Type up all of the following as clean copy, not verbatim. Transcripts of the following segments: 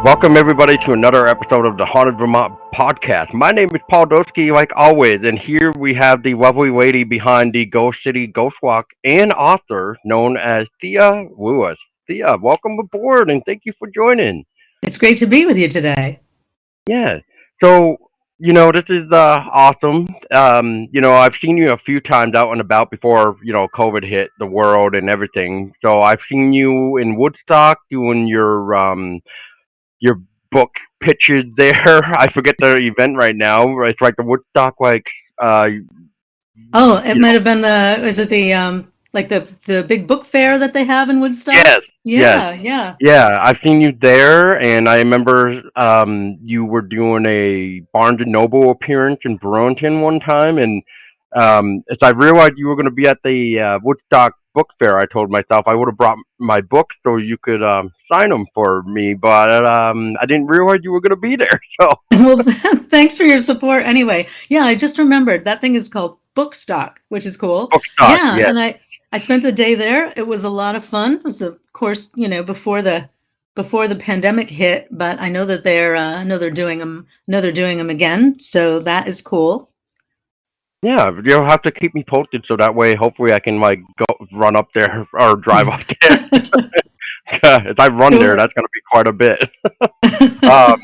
Welcome everybody to another episode of the Haunted Vermont podcast. My name is Paul Doski, like always, and here we have the lovely lady behind the Ghost City Ghostwalk and author known as Thea Lewis. Thea, welcome aboard and thank you for joining. It's great to be with you today. Yeah. So, this is awesome. I've seen you a few times out and about before, COVID hit the world and everything. So I've seen you in Woodstock doing your book pitches there. I forget the event right now. It's like the Woodstock, uh, Oh, it you might know, have been is it the like the big book fair that they have in Woodstock? yes, yes. Yeah, yeah. Yeah, I've seen you there, and I remember you were doing a Barnes and Noble appearance in Burlington one time, and as I realized you were going to be at the Woodstock Book Fair, I told myself I would have brought my books so you could sign them for me, but I didn't realize you were going to be there. So, Well, thanks for your support anyway. Yeah, I just remembered that thing is called Bookstock, which is cool. Bookstock, Yeah, yes. and I spent the day there. It was a lot of fun. It was of course, before the pandemic hit, but I know that I know they're doing them again, so that is cool. Yeah, you'll have to keep me posted so that way, hopefully, I can like go run up there or drive up there. If I run there, Sure. that's going to be quite a bit. Um,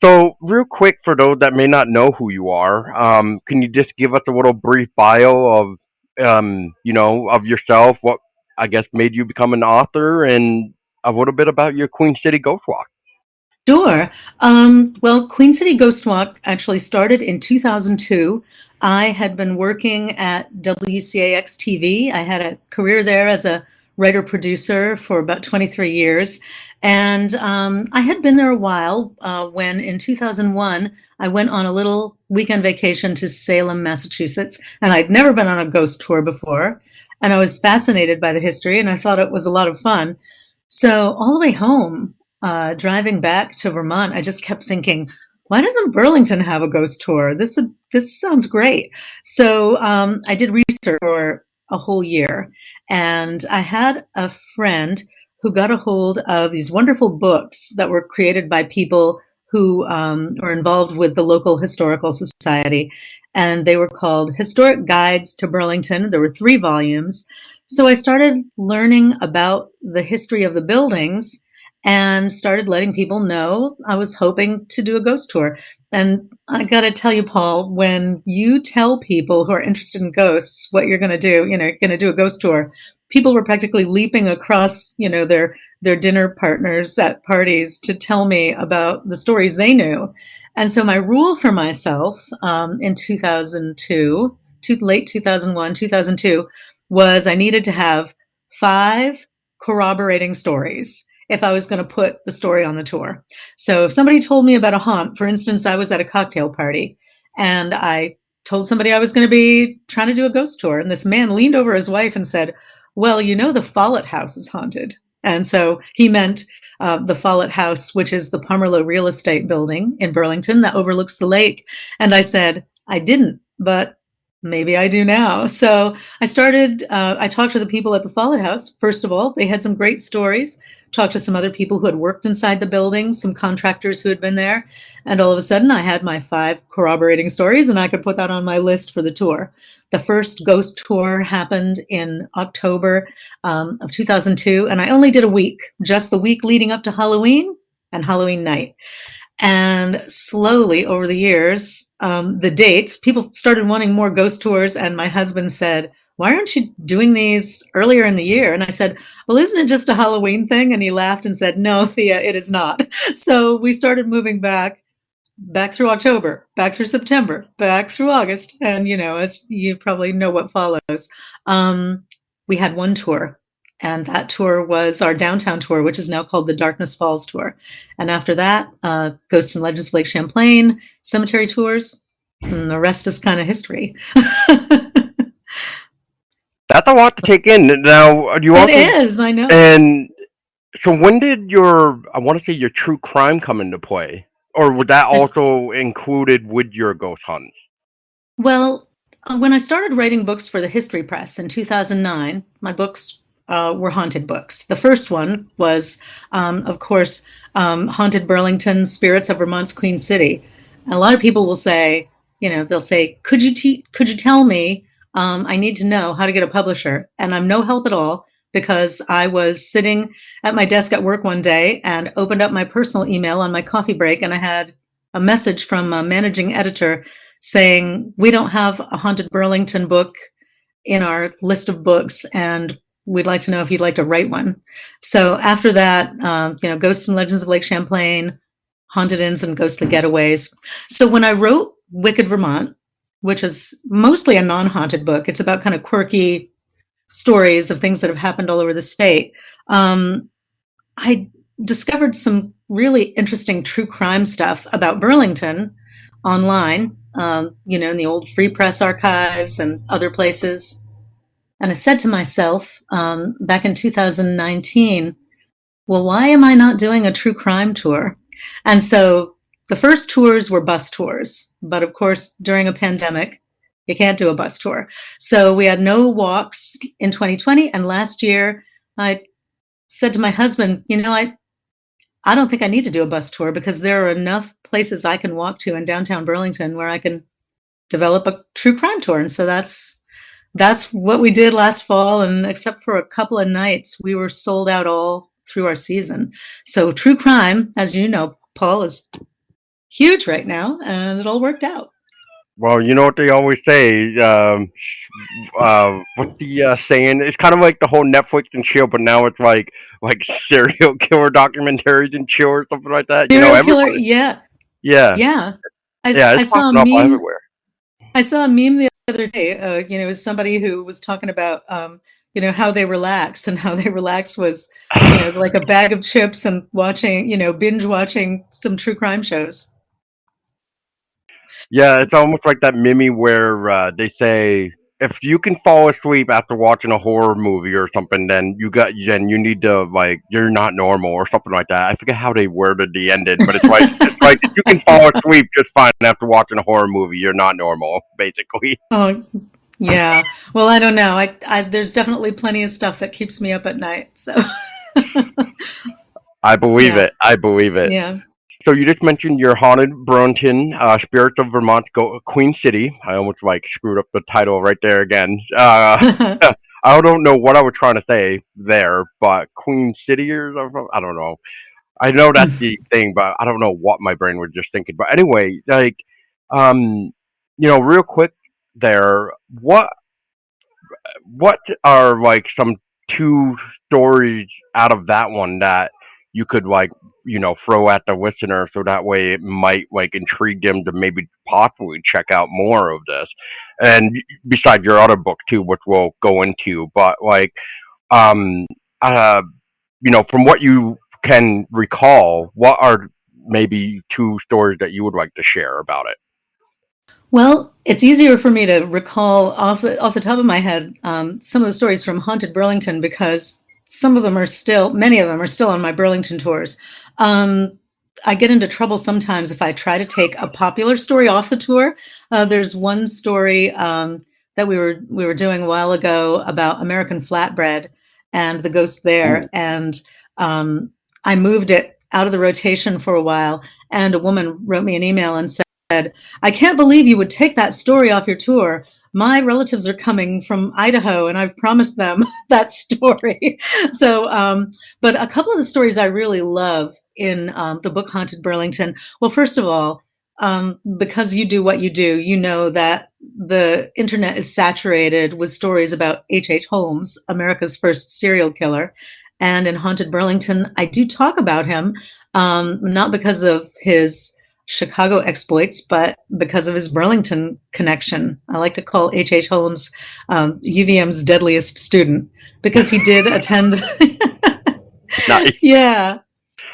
So, real quick, for those that may not know who you are, can you just give us a little brief bio of yourself? What I guess made you become an author, and a little bit about your Queen City Ghost Walk. Sure. Well, Queen City Ghostwalk actually started in 2002. I had been working at WCAX TV. I had a career there as a writer producer for about 23 years. And I had been there a while when in 2001 I went on a little weekend vacation to Salem, Massachusetts. And I'd never been on a ghost tour before. And I was fascinated by the history and I thought it was a lot of fun. So all the way home, driving back to Vermont, I just kept thinking, why doesn't Burlington have a ghost tour? This sounds great. So I did research for a whole year, and I had a friend who got a hold of these wonderful books that were created by people who were involved with the local historical society, and they were called Historic Guides to Burlington. There were 3 volumes. So I started learning about the history of the buildings and started letting people know I was hoping to do a ghost tour. And I got to tell you, Paul, when you tell people who are interested in ghosts what you're going to do, you're going to do a ghost tour, people were practically leaping across, their dinner partners at parties to tell me about the stories they knew. And so my rule for myself in 2002, late 2001, 2002, was I needed to have 5 corroborating stories if I was going to put the story on the tour. So if somebody told me about a haunt, for instance, I was at a cocktail party and I told somebody I was going to be trying to do a ghost tour. And this man leaned over his wife and said, well, the Follett House is haunted. And so he meant the Follett House, which is the Pomerleau real estate building in Burlington that overlooks the lake. And I said, I didn't, but maybe I do now. So I talked to the people at the Follett House. First of all, they had some great stories. Talked to some other people who had worked inside the building, some contractors who had been there. And all of a sudden, I had my 5 corroborating stories, and I could put that on my list for the tour. The first ghost tour happened in October of 2002, and I only did a week, just the week leading up to Halloween and Halloween night. And slowly over the years, the dates, people started wanting more ghost tours. And my husband said, why aren't you doing these earlier in the year? And I said, well, isn't it just a Halloween thing? And he laughed and said, no, Thea, it is not. So we started moving back through October, back through September, back through August. And, as you probably know what follows, we had one tour. And that tour was our downtown tour, which is now called the Darkness Falls Tour. And after that, Ghosts and Legends of Lake Champlain, cemetery tours, and the rest is kind of history. That's a lot to take in. Now, you It also is, I know. and so when did I want to say your true crime come into play, or was that also included with your ghost hunts? Well, when I started writing books for the History Press in 2009, my books were haunted books. The first one was, of course, Haunted Burlington, Spirits of Vermont's Queen City. And a lot of people will say, they'll say, could you tell me, I need to know how to get a publisher. And I'm no help at all, because I was sitting at my desk at work one day and opened up my personal email on my coffee break, and I had a message from a managing editor saying, we don't have a Haunted Burlington book in our list of books, and we'd like to know if you'd like to write one. So after that, Ghosts and Legends of Lake Champlain, Haunted Inns and Ghostly Getaways. So when I wrote Wicked Vermont, which is mostly a non-haunted book, it's about kind of quirky stories of things that have happened all over the state. I discovered some really interesting true crime stuff about Burlington online, in the old Free Press archives and other places. And I said to myself, back in 2019, well, why am I not doing a true crime tour? And so the first tours were bus tours. But of course, during a pandemic, you can't do a bus tour. So we had no walks in 2020. And last year, I said to my husband, I don't think I need to do a bus tour, because there are enough places I can walk to in downtown Burlington where I can develop a true crime tour. And so that's what we did last fall. And except for a couple of nights, we were sold out all through our season. So true crime, as you know, Paul, is huge right now, and it all worked out. Well, you know what they always say. What's the saying? It's kind of like the whole Netflix and chill, but now it's like serial killer documentaries and chill or something like that. Serial killer, yeah. Yeah. I It's saw a popping up meme. everywhere. I saw a meme the other day. It was somebody who was talking about, how they relax, and how they relax was, like a bag of chips and watching, binge watching some true crime shows. Yeah, it's almost like that meme where they say if you can fall asleep after watching a horror movie or something, then you need to you're not normal or something like that. I forget how they worded the ending, but it's like if you can fall asleep just fine after watching a horror movie, you're not normal, basically. Oh, yeah. Well, I don't know. There's definitely plenty of stuff that keeps me up at night. So, I believe yeah, it. I believe it. yeah. So you just mentioned your haunted Burlington, Spirits of Vermont, Queen City. I almost screwed up the title right there again. I don't know what I was trying to say there, but Queen City or something, I don't know. I know that's the thing, but I don't know what my brain was just thinking. But anyway, real quick there, what are some two stories out of that one that you could throw at the listener, so that way it might intrigue them to maybe possibly check out more of this, and besides your other book too, which we'll go into, but um from what you can recall, what are maybe two stories that you would like to share about it? Well, it's easier for me to recall off the top of my head some of the stories from Haunted Burlington, because many of them are still on my Burlington tours. I get into trouble sometimes if I try to take a popular story off the tour. There's one story that we were doing a while ago about American flatbread and the ghost there, Ooh. and I moved it out of the rotation for a while, and a woman wrote me an email and said, I can't believe you would take that story off your tour. My relatives are coming from Idaho, and I've promised them that story. So, but a couple of the stories I really love in the book Haunted Burlington. Well, first of all, because you do what you do, you know that the internet is saturated with stories about H.H. Holmes, America's first serial killer. And in Haunted Burlington, I do talk about him, not because of his Chicago exploits, but because of his Burlington connection. I like to call H.H. Holmes UVM's deadliest student, because he did attend. Nice. Yeah,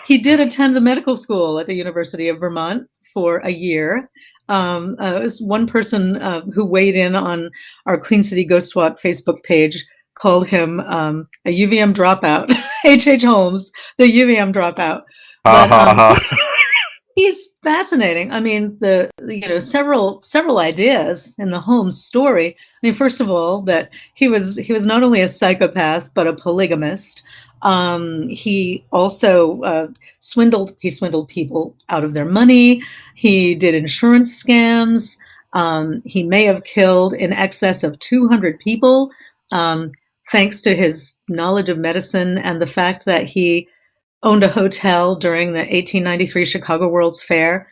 he did attend the medical school at the University of Vermont for a year. It was one person who weighed in on our Queen City Ghostwalk Facebook page called him a UVM dropout. H.H. Holmes, the UVM dropout. But He's fascinating. I mean, several ideas in the Holmes story. I mean, first of all, that he was not only a psychopath but a polygamist. He also swindled people out of their money. He did insurance scams. He may have killed in excess of 200 people, um, thanks to his knowledge of medicine and the fact that he owned a hotel during the 1893 Chicago World's Fair.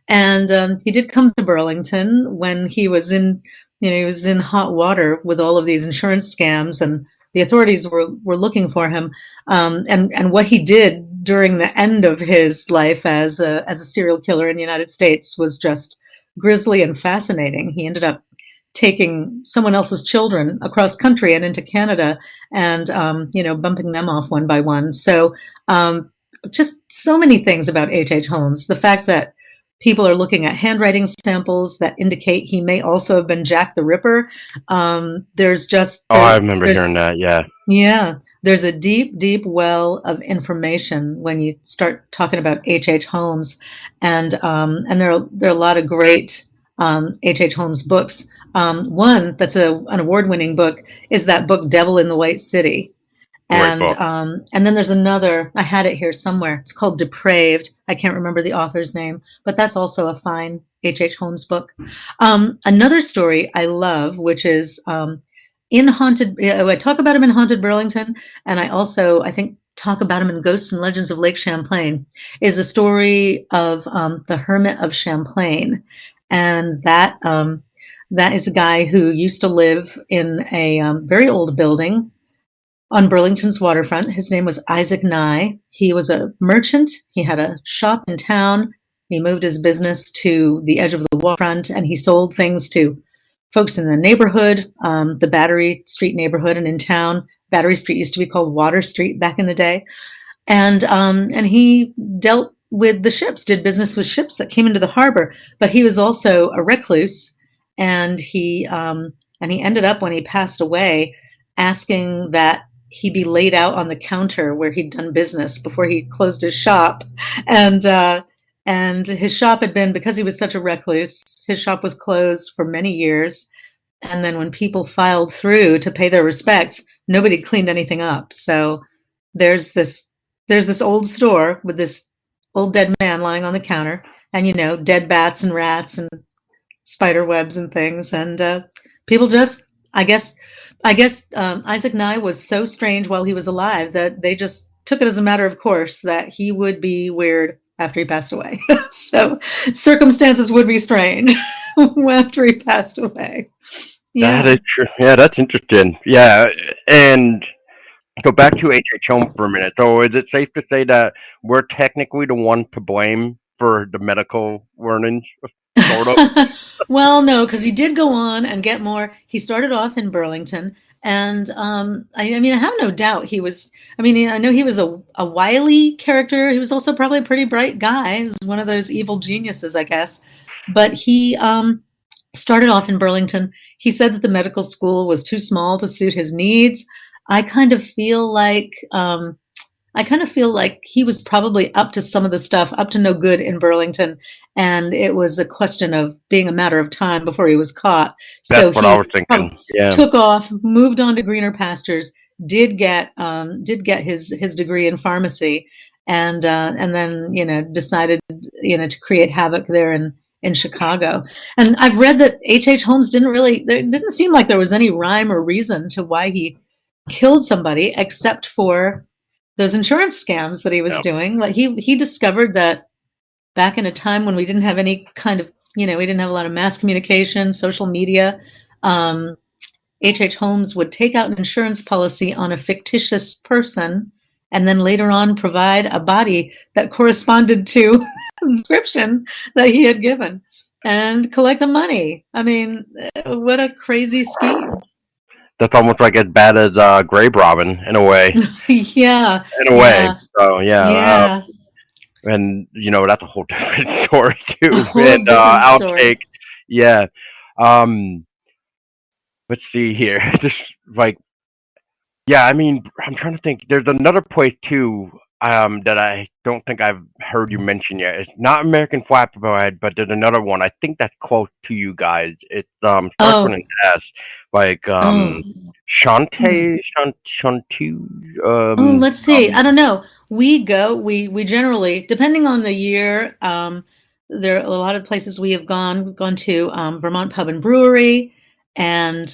And he did come to Burlington when he was in hot water with all of these insurance scams, and the authorities were looking for him. And what he did during the end of his life as a serial killer in the United States was just grisly and fascinating. He ended up taking someone else's children across country and into Canada, and bumping them off one by one. So just so many things about H. Holmes. The fact that people are looking at handwriting samples that indicate he may also have been Jack the Ripper. There's just Oh, I remember hearing that. Yeah, yeah, there's a deep, deep well of information when you start talking about H. Holmes, and there are a lot of great H. Holmes books. One that's an award-winning book is that book Devil in the White City, great book. and then there's another. I had it here somewhere. It's called Depraved. I can't remember the author's name, but that's also a fine H. Holmes book. Another story I love, which is in Haunted. I talk about him in Haunted Burlington, and I think talk about him in Ghosts and Legends of Lake Champlain. Is a story of the Hermit of Champlain, and that is a guy who used to live in a very old building on Burlington's waterfront. His name was Isaac Nye. He was a merchant. He had a shop in town. He moved his business to the edge of the waterfront, and he sold things to folks in the neighborhood, the Battery Street neighborhood, and in town. Battery Street used to be called Water Street back in the day. And he dealt with the ships, did business with ships that came into the harbor. But he was also a recluse, and he ended up, when he passed away, asking that he be laid out on the counter where he'd done business before he closed his shop. And his shop had been, because he was such a recluse, his shop was closed for many years. And then when people filed through to pay their respects, nobody cleaned anything up. So there's this old store with this old dead man lying on the counter, and dead bats and rats and spider webs and things. And people just, I guess, Isaac Nye was so strange while he was alive that they just took it as a matter of course that he would be weird after he passed away. So circumstances would be strange after he passed away. That Yeah. is true. Yeah, that's interesting. Yeah, and go back to H. Holmes for a minute. So, is it safe to say that we're technically the one to blame for the medical warnings, sort of? Well, no, because he did go on and get more. He started off in Burlington, and I mean, I have no doubt he was. I mean, I know he was a wily character. He was also probably a pretty bright guy. He was one of those evil geniuses, I guess. But he started off in Burlington. He said that the medical school was too small to suit his needs. I kind of feel like he was probably up to some of the stuff, up to no good in Burlington, and it was a question of being a matter of time before he was caught. So That's what I he was thinking. Yeah, took off, moved on to greener pastures, did get his degree in pharmacy, and then decided to create havoc there in Chicago. And I've read that H. Holmes there didn't seem like there was any rhyme or reason to why he killed somebody except for those insurance scams that he was yeah. doing. Like he discovered that back in a time when we didn't have any kind of, we didn't have a lot of mass communication, social media. H. Holmes would take out an insurance policy on a fictitious person and then later on provide a body that corresponded to the description that he had given and collect the money. I mean, what a crazy scheme. That's almost like as bad as grave robbing in a way. Yeah, In a way. yeah, So yeah, yeah. and that's a whole different story A too. whole And different outtake. story. Yeah. Um. Let's see here. Just like, yeah. I mean, I'm trying to think. There's another place too. that I don't think I've heard you mention yet. It's not American Flatbread, but there's another one. I think that's close to you guys. It starts with Oh, an S, like oh, Shante, Shantu, oh, let's see. I don't know. We generally, depending on the year, there are a lot of places we have gone. We've gone to Vermont Pub and Brewery, and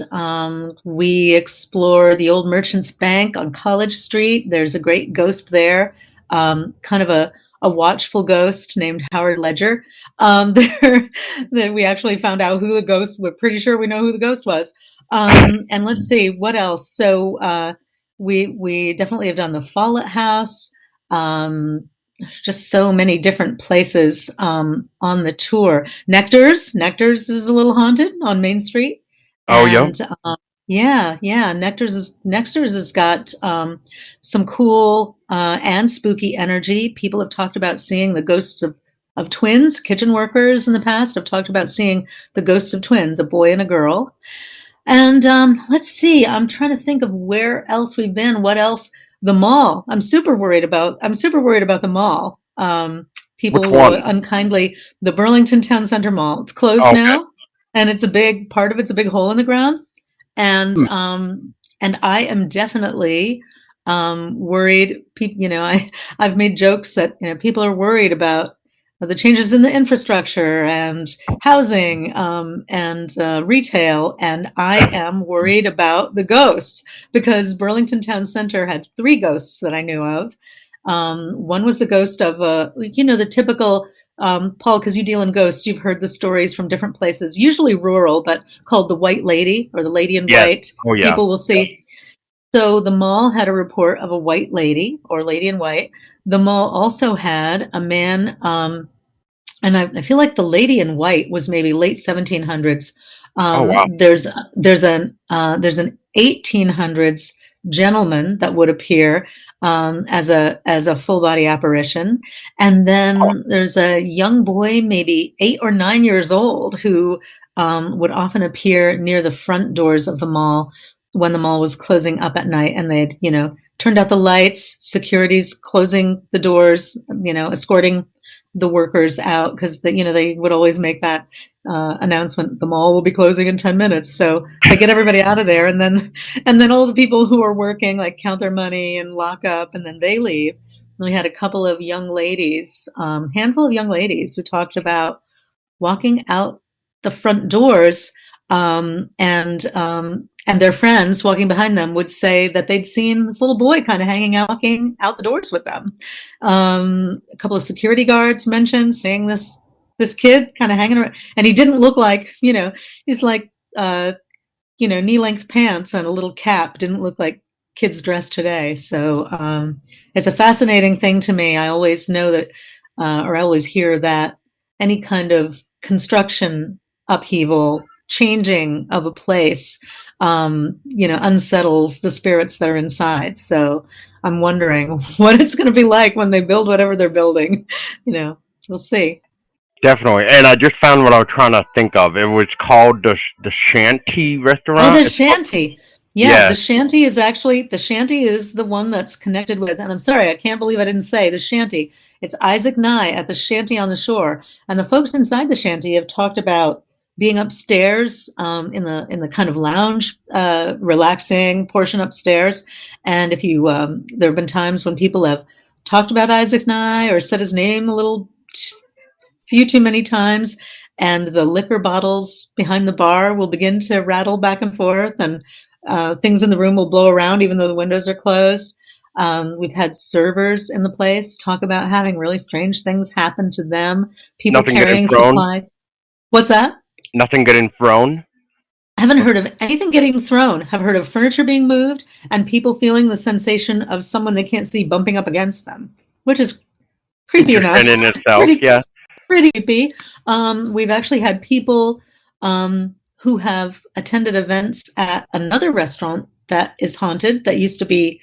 we explore the old Merchants Bank on College Street. There's a great ghost there, kind of a watchful ghost named Howard Ledger. There, that we actually found out who the ghost. We're pretty sure we know who the ghost was. And let's see what else. So. We definitely have done the Follett House, um, just so many different places on the tour. Nectar's is a little haunted on Main Street, oh yeah. and yeah, Nectar's has got some cool and spooky energy. People have talked about seeing the ghosts of twins. Kitchen workers in the past have talked about seeing the ghosts of twins, a boy and a girl. And let's see. I'm trying to think of where else we've been. What else? The mall. I'm super worried about. I'm super worried about the mall. Which People one? unkindly. The Burlington Town Center Mall. It's closed Okay. now, and it's a big part of it's a big hole in the ground. And Hmm. I am definitely worried. People, I've made jokes that people are worried about the changes in the infrastructure and housing and retail, and I am worried about the ghosts because Burlington Town Center had 3 ghosts that I knew of. One was the ghost of the typical Paul, because you deal in ghosts, you've heard the stories from different places, usually rural, but called the White Lady or the Lady in Yes. White. Oh yeah. People will see. So the mall had a report of a white lady or lady in white. The mall also had a man, and I feel like the lady in white was maybe late 1700s. Oh wow. There's an 1800s gentleman that would appear as a full body apparition, and then there's a young boy, maybe 8 or 9 years old, who would often appear near the front doors of the mall when the mall was closing up at night, and they'd turned out the lights, security's closing the doors, escorting the workers out because they would always make that announcement: the mall will be closing in 10 minutes. So they get everybody out of there, and then all the people who are working like count their money and lock up, and then they leave. And we had a couple of young ladies, handful of young ladies, who talked about walking out the front doors, and their friends walking behind them would say that they'd seen this little boy kind of hanging out, walking out the doors with them. A couple of security guards mentioned seeing this kid kind of hanging around, and he didn't look like he's like knee-length pants and a little cap. Didn't look like kids dressed today. So it's a fascinating thing to me. I always know that, or I always hear that any kind of construction upheaval, changing of a place, unsettles the spirits that are inside. So I'm wondering what it's going to be like when they build whatever they're building. We'll see. Definitely. And I just found what I was trying to think of. It was called the Shanty Oh, Restaurant. the shanty. Yeah, Yeah. the shanty is the one that's connected with, and I'm sorry, I can't believe I didn't say the shanty. It's Isaac Nye at the shanty on the shore, and the folks inside the shanty have talked about being upstairs in the kind of lounge, relaxing portion upstairs. And if you, there have been times when people have talked about Isaac Nye or said his name a little few too many times, and the liquor bottles behind the bar will begin to rattle back and forth, and things in the room will blow around even though the windows are closed. We've had servers in the place talk about having really strange things happen to them, people Nothing getting carrying thrown. supplies. What's that? Nothing getting thrown. I haven't heard of anything getting thrown. I've heard of furniture being moved and people feeling the sensation of someone they can't see bumping up against them, which is creepy enough. Interesting in itself. Pretty Yeah. pretty creepy. We've actually had people who have attended events at another restaurant that is haunted, that used to be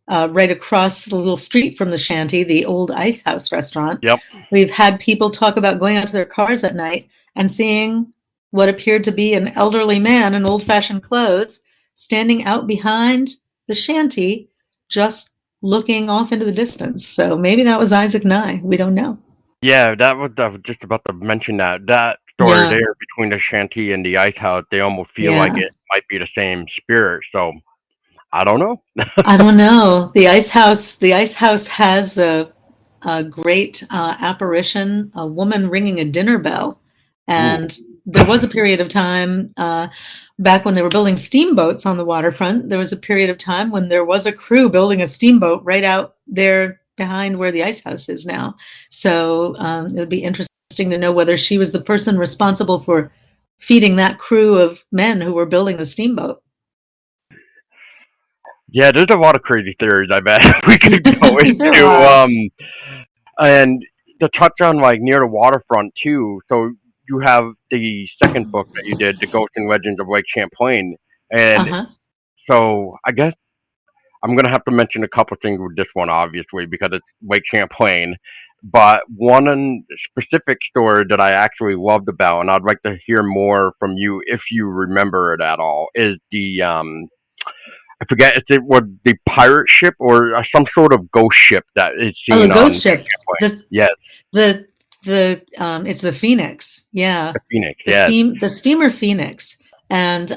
right across the little street from the shanty, the old Ice House restaurant. Yep. We've had people talk about going out to their cars at night and seeing what appeared to be an elderly man in old-fashioned clothes standing out behind the shanty, just looking off into the distance. So maybe that was Isaac Nye. We don't know. Yeah, I was just about to mention that story Yeah, there between the shanty and the ice house. They almost feel like yeah. it might be the same spirit. So I don't know. I don't know. The Ice House has a great apparition, a woman ringing a dinner bell. Ooh, And there was a period of time back when they were building steamboats on the waterfront. There was a period of time when there was a crew building a steamboat right out there behind where the ice house is now. So it would be interesting to know whether she was the person responsible for feeding that crew of men who were building the steamboat. yeah, there's a lot of crazy theories. I bet we could go There into. are. And to touch on like near the waterfront too. So you have the second book that you did, the Ghosts and Legends of Lake Champlain, and Uh-huh. so I guess I'm gonna have to mention a couple things with this one, obviously, because it's Lake Champlain. But one specific story that I actually loved about, and I'd like to hear more from you if you remember it at all, is the I forget if it was the pirate ship or some sort of ghost ship that is Oh, the seen on ghost Lake ship. Champlain. This Yes, the it's the Phoenix. Yeah. the Phoenix. Yes. The steamer Phoenix. And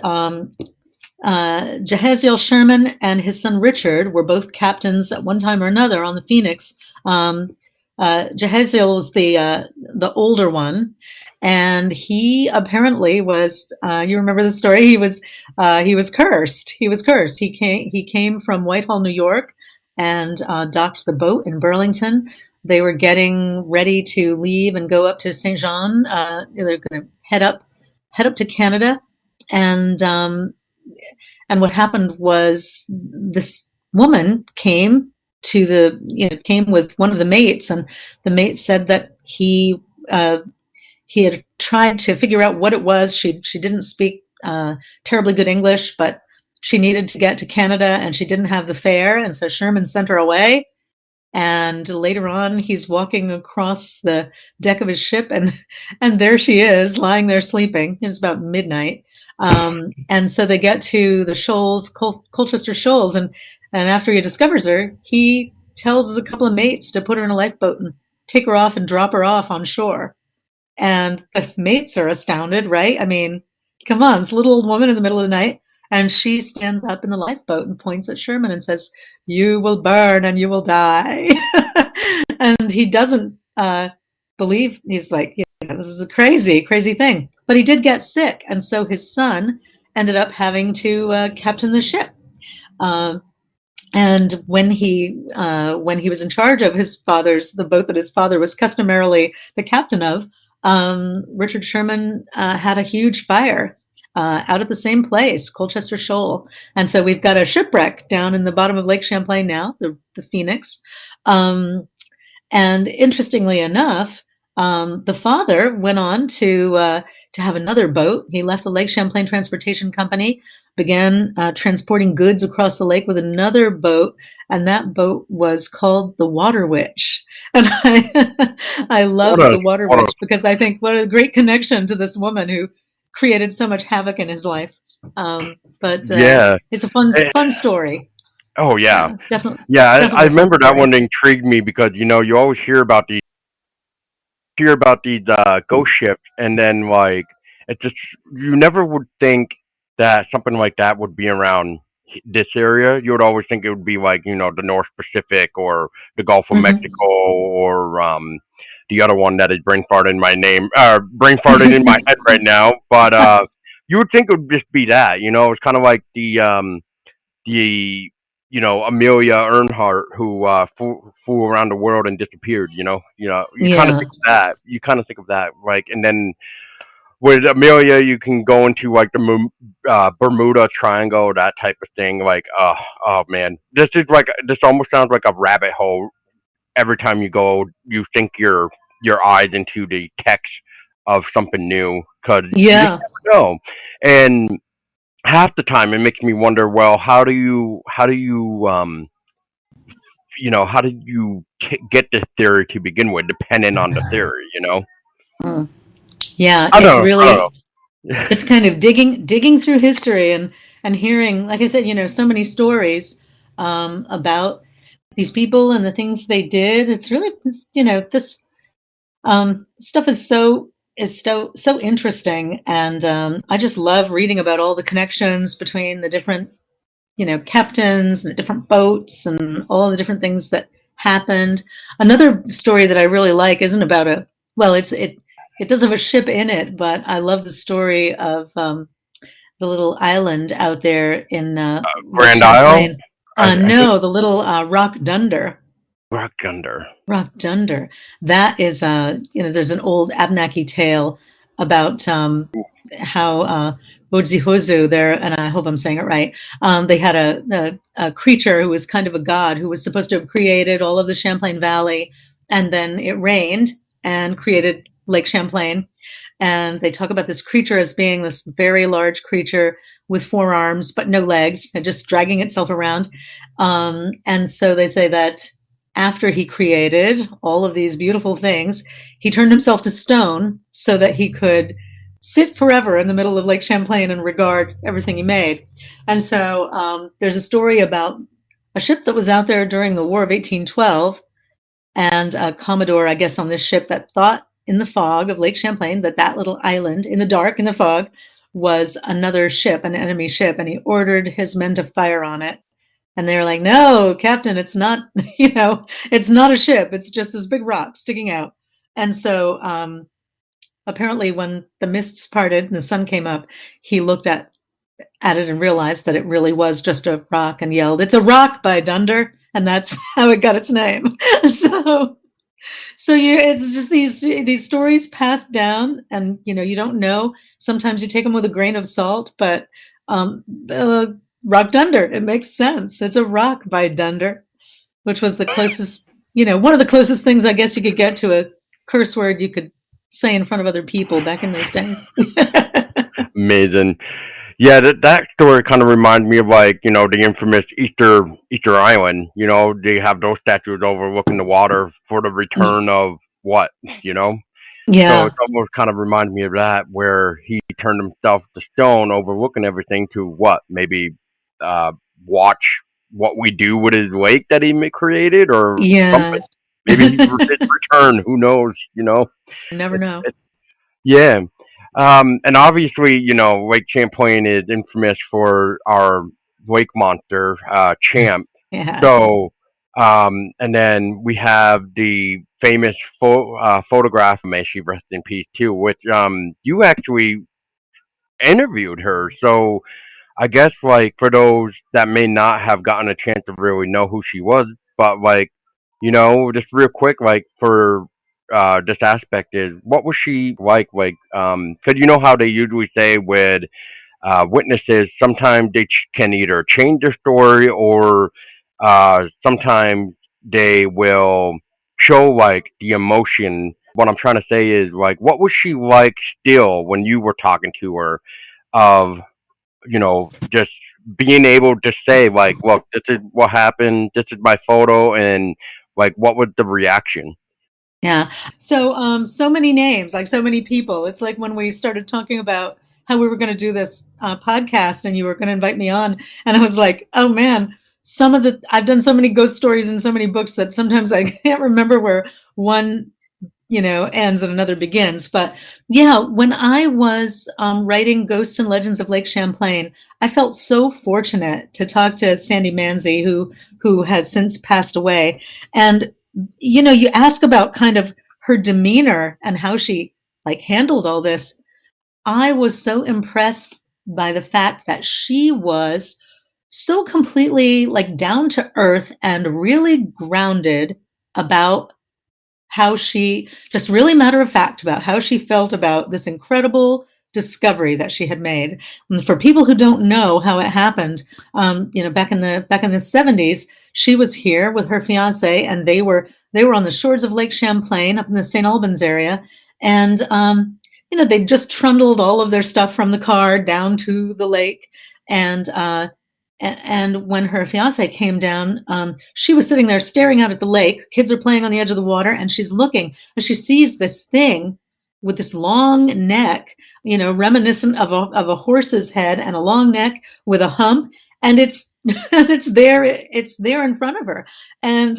Jehaziel Sherman and his son Richard were both captains at one time or another on the Phoenix. Jehaziel was the older one, and he apparently was. You remember the story? He was cursed. He was cursed. He came from Whitehall, New York, and docked the boat in Burlington. They were getting ready to leave and go up to Saint Jean. They're going to head up to Canada, and what happened was this woman came with one of the mates, and the mate said that he had tried to figure out what it was. She didn't speak terribly good English, but she needed to get to Canada, and she didn't have the fare, and so Sherman sent her away. And later on, he's walking across the deck of his ship, and there she is, lying there sleeping. It was about midnight, and so they get to the shoals, Colchester Shoals, and after he discovers her, he tells a couple of mates to put her in a lifeboat and take her off and drop her off on shore. And the mates are astounded, right? I mean, come on, this little old woman in the middle of the night. And she stands up in the lifeboat and points at Sherman and says, "You will burn and you will die." And he doesn't believe. He's like, "Yeah, this is a crazy, crazy thing." But he did get sick. And so his son ended up having to captain the ship. Uh, and when he was in charge of the boat that his father was customarily the captain of, Richard Sherman had a huge fire out at the same place, Colchester Shoal. And so we've got a shipwreck down in the bottom of Lake Champlain now, the Phoenix. And interestingly enough, the father went on to have another boat. He left the Lake Champlain Transportation Company, began transporting goods across the lake with another boat, and that boat was called the Water Witch. And I What love a the Water what a Witch because I think what a great connection to this woman who created so much havoc in his life. But yeah. it's a Eh, fun story. oh yeah. Yeah, definitely, Yeah, I definitely a fun remember that story. one intrigued me because you always hear about these ghost ships, and then like it just you never would think that something like that would be around this area. You would always think it would be like the North Pacific or the Gulf of Mhm. Mexico or the other one that is brain farted in my name, brain farted in my head right now. But you would think it would just be that. It's kind of like the Amelia Earnhardt who flew around the world and disappeared. You kind of Yeah, think of that. You kind of think of that, like, and then with Amelia, you can go into like the Bermuda Triangle, that type of thing. Like, oh man, this almost sounds like a rabbit hole. Every time you go, you think your eyes into the text of something new because you just yeah, never know. And half the time it makes me wonder, well, how did you get this theory to begin with, depending on the theory. mm. Yeah. I It's don't know. I really don't know. it's kind of digging through history and hearing, like I said, so many stories about these people and the things they did. It's really, this stuff is so interesting, and I just love reading about all the connections between the different captains and the different boats and all the different things that happened. Another story that I really like isn't about it does have a ship in it, but I love the story of the little island out there in Lake Grand Isle. Champlain. I think No, the little Rock Dunder. Rock Under. Rock Dunder. That is, there's an old Abenaki tale about how Bodzihozu there, and I hope I'm saying it right. They had a creature who was kind of a god who was supposed to have created all of the Champlain Valley, and then it rained and created Lake Champlain. And they talk about this creature as being this very large creature with 4 arms but no legs and just dragging itself around. And so they say that after he created all of these beautiful things, he turned himself to stone so that he could sit forever in the middle of Lake Champlain and regard everything he made. And so there's a story about a ship that was out there during the War of 1812, and a Commodore, I guess, on this ship that thought in the fog of Lake Champlain that little island in the dark, in the fog, was another ship, an enemy ship, and he ordered his men to fire on it. And they were like, "No, Captain, it's not, it's not a ship. It's just this big rock sticking out." And so apparently when the mists parted and the sun came up, he looked at it and realized that it really was just a rock and yelled, "It's a rock by Dunder." And that's how it got its name. It's just these stories passed down, and you don't know. Sometimes you take them with a grain of salt, but Rock Dunder, it makes sense. It's a rock by Dunder, which was the closest, one of the closest things I guess you could get to a curse word you could say in front of other people back in those days. Amazing. Yeah, that story kind of reminds me of the infamous Easter Island. They have those statues overlooking the water for the return of what, So Yeah. it almost kind of reminds me of that, where he turned himself to stone, overlooking everything to what, maybe watch what we do with his lake that he created or something. Yeah. Maybe his return. Who knows? Never know. Yeah. And obviously, Lake Champlain is infamous for our lake monster, Champ. Yes. So, and then we have the famous photograph, may she rest in peace too, which you actually interviewed her. So I guess for those that may not have gotten a chance to really know who she was, but just real quick, for this aspect is what was she like? Because you know how they usually say with witnesses, sometimes they can either change their story or sometimes they will show the emotion. What I'm trying to say is what was she like still when you were talking to her of just being able to say look, this is what happened, this is my photo, and what was the reaction? Yeah. So many names, like so many people. It's like when we started talking about how we were going to do this podcast and you were going to invite me on. And I was like, oh man, I've done so many ghost stories and so many books that sometimes I can't remember where one, ends and another begins. But yeah, when I was writing Ghosts and Legends of Lake Champlain, I felt so fortunate to talk to Sandy Manzi, who has since passed away. And you ask about kind of her demeanor and how she handled all this. I was so impressed by the fact that she was so completely down to earth and really grounded about how she just really matter of fact about how she felt about this incredible discovery that she had made. And for people who don't know how it happened, back in the 70s, she was here with her fiance, and they were on the shores of Lake Champlain up in the St. Albans area, and they just trundled all of their stuff from the car down to the lake, and when her fiance came down, she was sitting there staring out at the lake. Kids are playing on the edge of the water, and she's looking, and she sees this thing with this long neck, reminiscent of a horse's head and a long neck with a hump. and it's it's there in front of her. And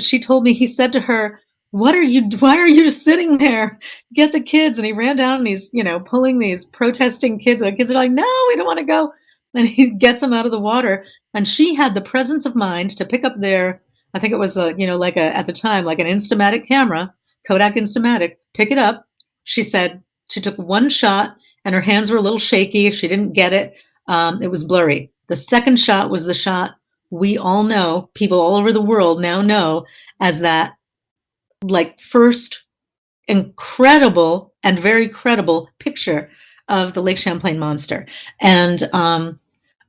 she told me, he said to her, why are you just sitting there? Get the kids. And he ran down and he's, pulling these protesting kids. The kids are like, no, we don't want to go. And he gets them out of the water. And she had the presence of mind to pick up their, I think it was at the time, like an Instamatic camera, Kodak Instamatic, pick it up. She said she took one shot and her hands were a little shaky. She didn't get it. It was blurry. The second shot was the shot we all know, people all over the world now know, as that like first incredible and very credible picture of the Lake Champlain monster. And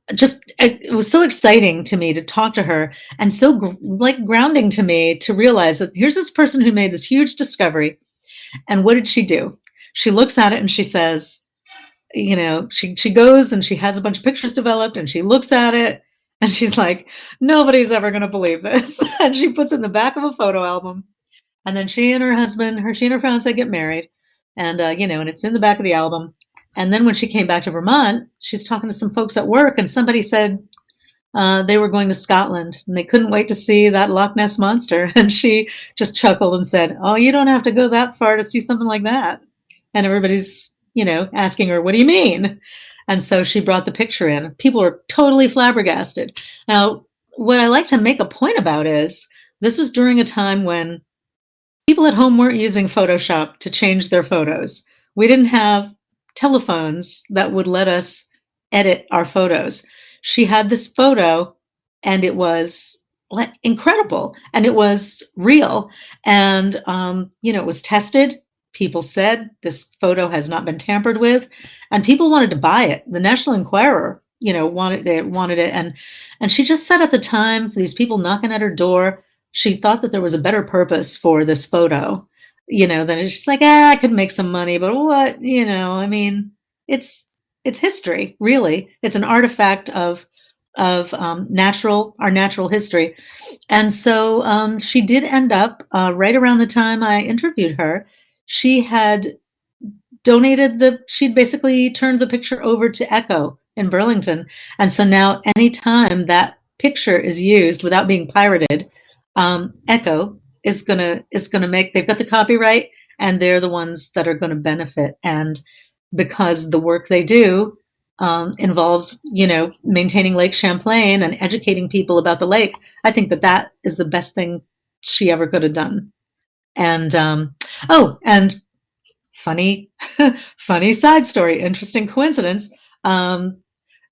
it was so exciting to me to talk to her, and so grounding to me to realize that here's this person who made this huge discovery. And what did she do? She looks at it and she says, she goes and she has a bunch of pictures developed and she looks at it and she's like, nobody's ever going to believe this. And she puts it in the back of a photo album. And then she and her fiance get married. And, and it's in the back of the album. And then when she came back to Vermont, she's talking to some folks at work, and somebody said they were going to Scotland and they couldn't wait to see that Loch Ness monster. And she just chuckled and said, oh, you don't have to go that far to see something like that. And everybody's, asking her, what do you mean? And so she brought the picture in. People are totally flabbergasted. Now, what I like to make a point about is this was during a time when people at home weren't using Photoshop to change their photos. We didn't have telephones that would let us edit our photos. She had this photo and it was incredible and it was real. And, it was tested. People said this photo has not been tampered with, and people wanted to buy it. The National Enquirer, wanted it. And she just said at the time, these people knocking at her door, she thought that there was a better purpose for this photo, than it's just like, I could make some money, but what, it's history, really. It's an artifact of our natural history. And so she did end up right around the time I interviewed her. She had she'd basically turned the picture over to Echo in Burlington. And so now anytime that picture is used without being pirated, Echo is gonna they've got the copyright and they're the ones that are going to benefit. And because the work they do involves, maintaining Lake Champlain and educating people about the lake, I think that is the best thing she ever could have done. And and funny side story, interesting coincidence.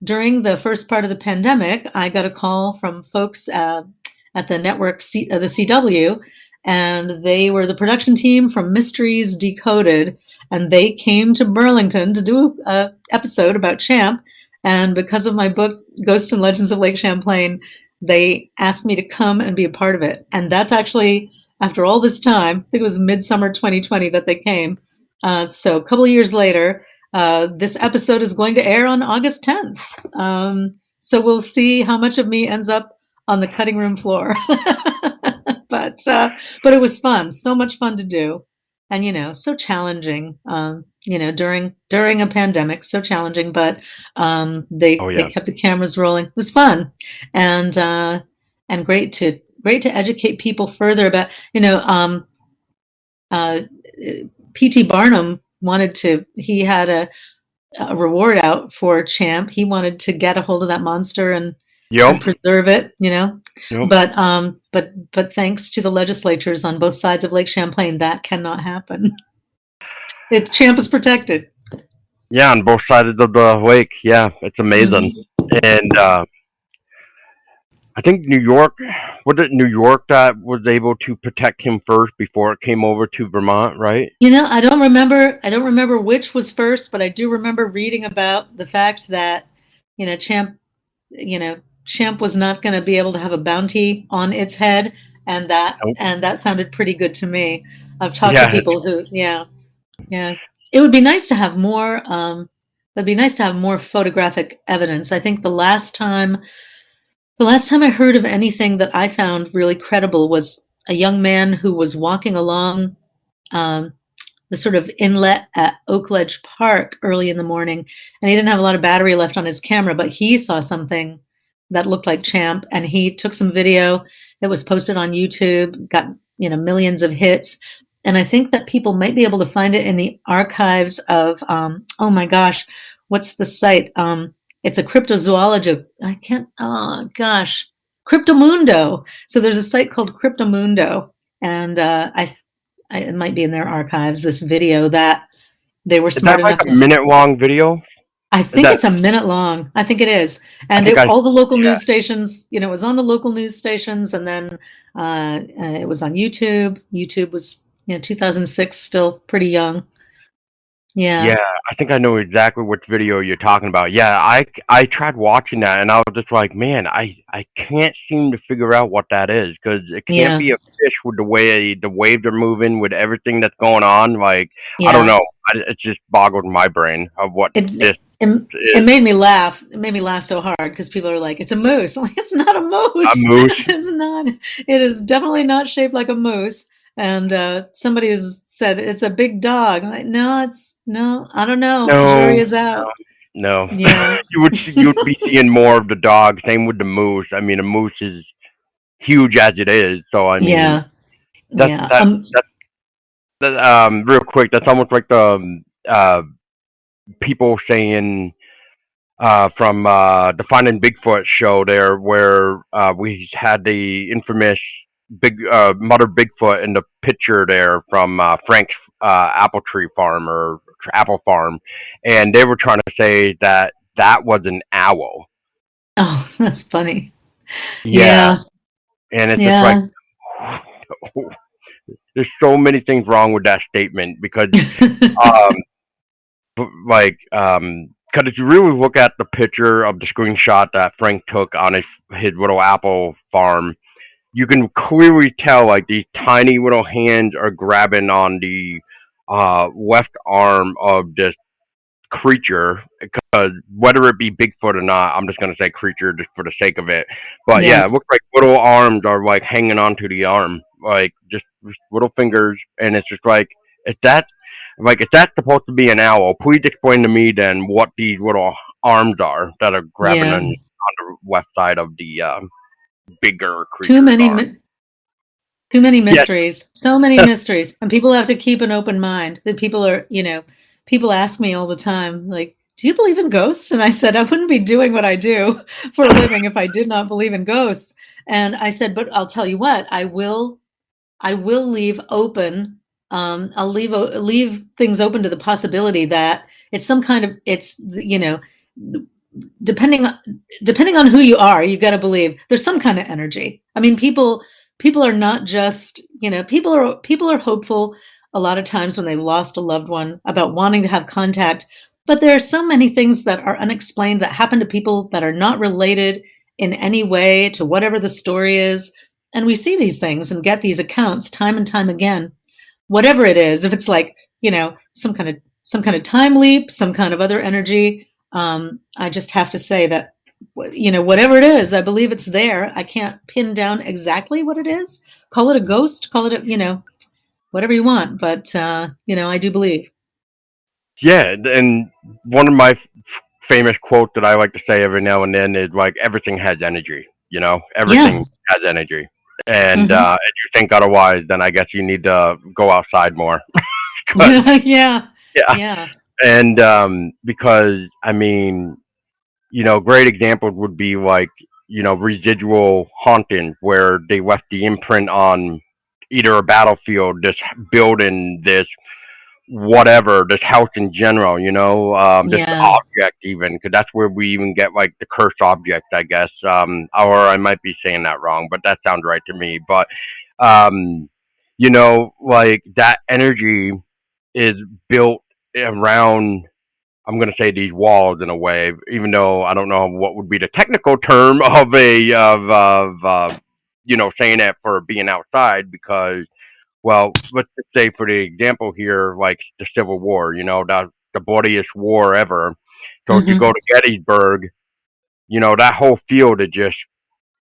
During the first part of the pandemic, I got a call from folks at the network, the CW, and they were the production team from Mysteries Decoded, and they came to Burlington to do an episode about Champ. And because of my book, Ghosts and Legends of Lake Champlain, they asked me to come and be a part of it. And that's actually, after all this time, I think it was midsummer 2020 that they came. So a couple of years later, this episode is going to air on August 10th. So we'll see how much of me ends up on the cutting room floor. But it was fun, so much fun to do. And, so challenging, during a pandemic, so challenging, but they kept the cameras rolling. It was fun. And great to educate people further about, P.T. Barnum he had a reward out for Champ. He wanted to get a hold of that monster and preserve it, Yep. But thanks to the legislatures on both sides of Lake Champlain, that cannot happen. Champ is protected. Yeah, on both sides of the lake. Yeah, it's amazing. Mm-hmm. And I think New York that was able to protect him first before it came over to Vermont, right? I don't remember which was first, but I do remember reading about the fact that, Champ was not going to be able to have a bounty on its head, and that sounded pretty good to me. I've talked to people who, it would be nice to have more. It'd be nice to have more photographic evidence. I think the last time I heard of anything that I found really credible was a young man who was walking along the sort of inlet at Oakledge Park early in the morning, and he didn't have a lot of battery left on his camera, but he saw something that looked like Champ, and he took some video that was posted on YouTube, got millions of hits, and I think that people might be able to find it in the archives of oh my gosh, what's the site? It's a cryptozoology. I can't. Oh gosh, Cryptomundo. So there's a site called Cryptomundo, and it might be in their archives. This video that they were Is smart that like enough a to. minute long video? I Is think that? it's a minute long. I think it is, I and think I. all the local Yeah. news stations. It was on the local news stations, and then it was on YouTube. YouTube was 2006, still pretty young. Yeah, Yeah, I think I know exactly which video you're talking about. Yeah, I tried watching that and I was just like, man, I can't seem to figure out what that is because it can't yeah, be a fish with the way the waves are moving with everything that's going on. Like, I don't yeah. know. It just boggled my brain of what It this it, it is. made me laugh. It made me laugh so hard because people are like, "It's a moose." I'm like, "It's not a A moose. moose? It's not. It is definitely not shaped like a moose." And somebody has said it's a big dog. I'm like, no, it's no. I don't know. No, Jury is out. no. Yeah, You'd be seeing more of the dog. Same with the moose. I mean, a moose is huge as it is. So I mean, yeah, that's yeah. that. Real quick, that's almost like the people saying from the Finding Bigfoot show there, where we had the infamous big mother Bigfoot in the picture there from Frank's apple tree farm or apple farm, and they were trying to say that that was an owl. Oh, that's funny. Yeah, Yeah, and it's just like yeah. there's so many things wrong with that statement because um, because if you really look at the picture of the screenshot that Frank took on his little apple farm, you can clearly tell like these tiny little hands are grabbing on the left arm of this creature. Because whether it be Bigfoot or not, I'm just gonna say creature just for the sake of it. But yeah, Yeah, it looks like little arms are like hanging onto the arm, like just little fingers, and it's just like is that if that's supposed to be an owl, please explain to me then what these little arms are that are grabbing yeah. on the left side of the bigger Too creature's many arm. Too many Yes, mysteries, so many mysteries, and people have to keep an open mind. That people ask me all the time, like, "Do you believe in ghosts?" And I said, "I wouldn't be doing what I do for a living if I did not believe in ghosts." And I said, "But I'll tell you what, I will leave open. I'll leave things open to the possibility that it's some kind of it's depending depending on who you are, you've got to believe there's some kind of energy. I mean, people are not just people are hopeful a lot of times when they've lost a loved one about wanting to have contact, but there are so many things that are unexplained that happen to people that are not related in any way to whatever the story is, and we see these things and get these accounts time and time again, whatever it is. If it's like some kind of time leap, some kind of other energy, I just have to say that whatever it is, I believe it's there. I can't pin down exactly what it is. Call it a ghost, call it whatever you want, but I do believe. yeah, and one of my famous quotes that I like to say every now and then is like everything has energy. You know, Yeah. everything has energy. And Hmm. if you think otherwise, then I guess you need to go outside more. Because Yeah. Yeah. yeah, Yeah. and because I mean, great examples would be like residual hauntings where they left the imprint on either a battlefield, this building, this whatever, this house in general, this Yeah. object even, because that's where we even get like the cursed object, I guess. Or I might be saying that wrong, but that sounds right to me. But um, like that energy is built around. I'm gonna say these walls in a way, even though I don't know what would be the technical term of saying that for being outside because well, let's just say for the example here, like the Civil War, the bloodiest war ever. So if you Hmm. go to Gettysburg, that whole field is just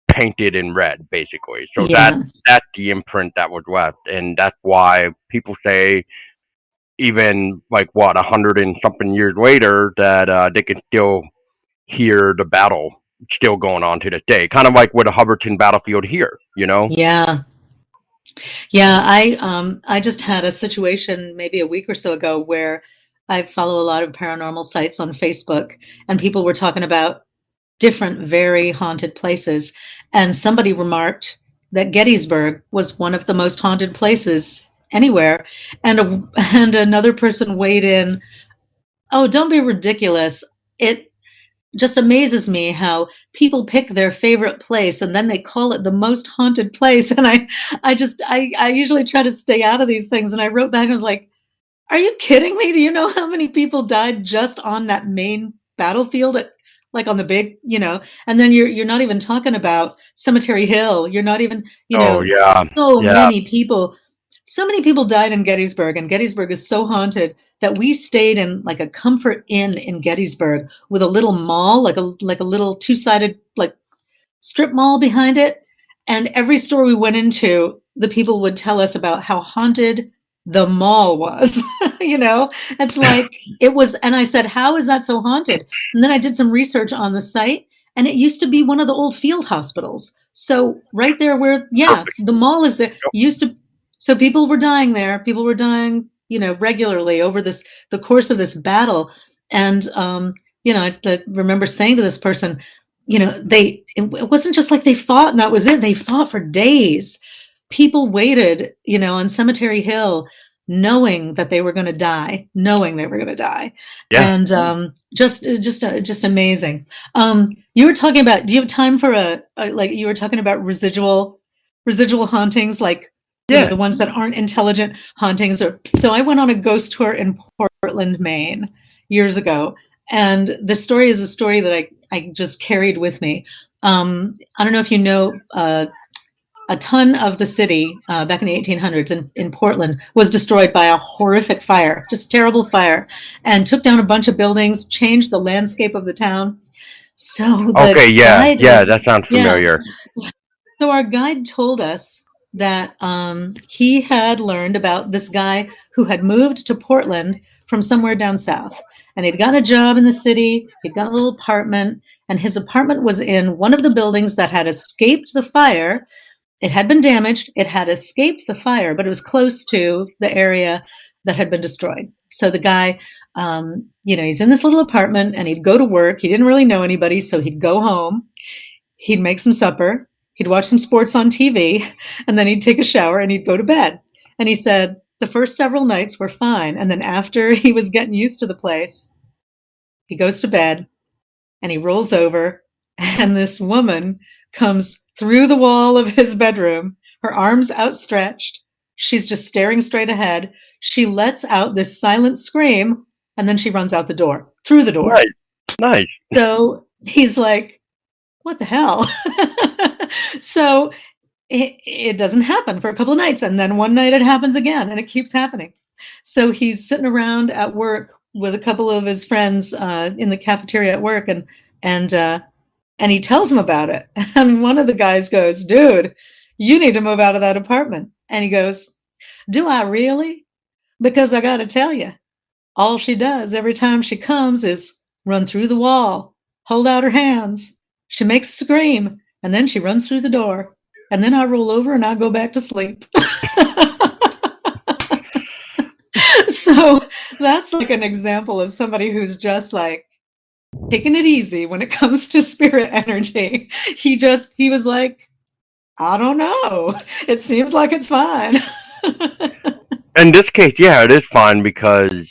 painted in red, basically. So Yeah. that's the imprint that was left, and that's why people say even like what 100 and something years later that they can still hear the battle still going on to this day. Kind of like with the Hubbardton battlefield here, you know? Yeah. Yeah, I just had a situation maybe a week or so ago where I follow a lot of paranormal sites on Facebook, and people were talking about different very haunted places, and somebody remarked that Gettysburg was one of the most haunted places anywhere, and another person weighed in, "Oh, don't be ridiculous. It just amazes me how people pick their favorite place and then they call it the most haunted place." And I usually try to stay out of these things. And I wrote back and was like, are you kidding me? Do you know how many people died just on that main battlefield at, like on the big, and then you're not even talking about Cemetery Hill. You're not even, Oh yeah, so yeah, many people, so many people died in Gettysburg, and Gettysburg is so haunted that we stayed in like a comfort inn in Gettysburg with a little mall, like a little two-sided like strip mall behind it. And every store we went into, the people would tell us about how haunted the mall was. It's like it was. And I said, how is that so haunted? And then I did some research on the site, and it used to be one of the old field hospitals. So right there where, yeah, perfect. the mall is there, used to. So people were dying there. People were dying, regularly over the course of this battle. And, I remember saying to this person, it wasn't just like they fought and that was it. They fought for days. People waited, on Cemetery Hill, knowing that they were going to die, Yeah, and just amazing. You were talking about. Do you have time for like you were talking about residual hauntings, like yeah. the ones that aren't intelligent hauntings? Or so I went on a ghost tour in Portland, Maine, years ago, and the story is a story that I just carried with me. I don't know if you know, a ton of the city back in the 1800s in Portland was destroyed by a horrific fire, just terrible fire, and took down a bunch of buildings, changed the landscape of the town. So the Okay, yeah, guide, yeah. That sounds yeah, familiar. so our guide told us that he had learned about this guy who had moved to Portland from somewhere down south. And he'd got a job in the city, he'd got a little apartment, and his apartment was in one of the buildings that had escaped the fire. It had been damaged, it had escaped the fire, but it was close to the area that had been destroyed. So the guy, he's in this little apartment and he'd go to work. He didn't really know anybody, so he'd go home, he'd make some supper, he'd watch some sports on TV, and then he'd take a shower and he'd go to bed. And he said the first several nights were fine. And then after he was getting used to the place, he goes to bed and he rolls over, and this woman comes through the wall of his bedroom, her arms outstretched. She's just staring straight ahead. She lets out this silent scream, and then she runs out the door, through the door. Nice, nice. So he's like, what the hell? So it doesn't happen for a couple of nights. And then one night it happens again, and it keeps happening. So he's sitting around at work with a couple of his friends in the cafeteria at work, and he tells them about it. And one of the guys goes, dude, you need to move out of that apartment. And he goes, do I really? Because I got to tell you, all she does every time she comes is run through the wall, hold out her hands. She makes a scream, and then she runs through the door. And then I roll over and I go back to sleep. So that's like an example of somebody who's just like taking it easy when it comes to spirit energy. He was like, I don't know. It seems like it's fine. In this case, yeah, it is fine because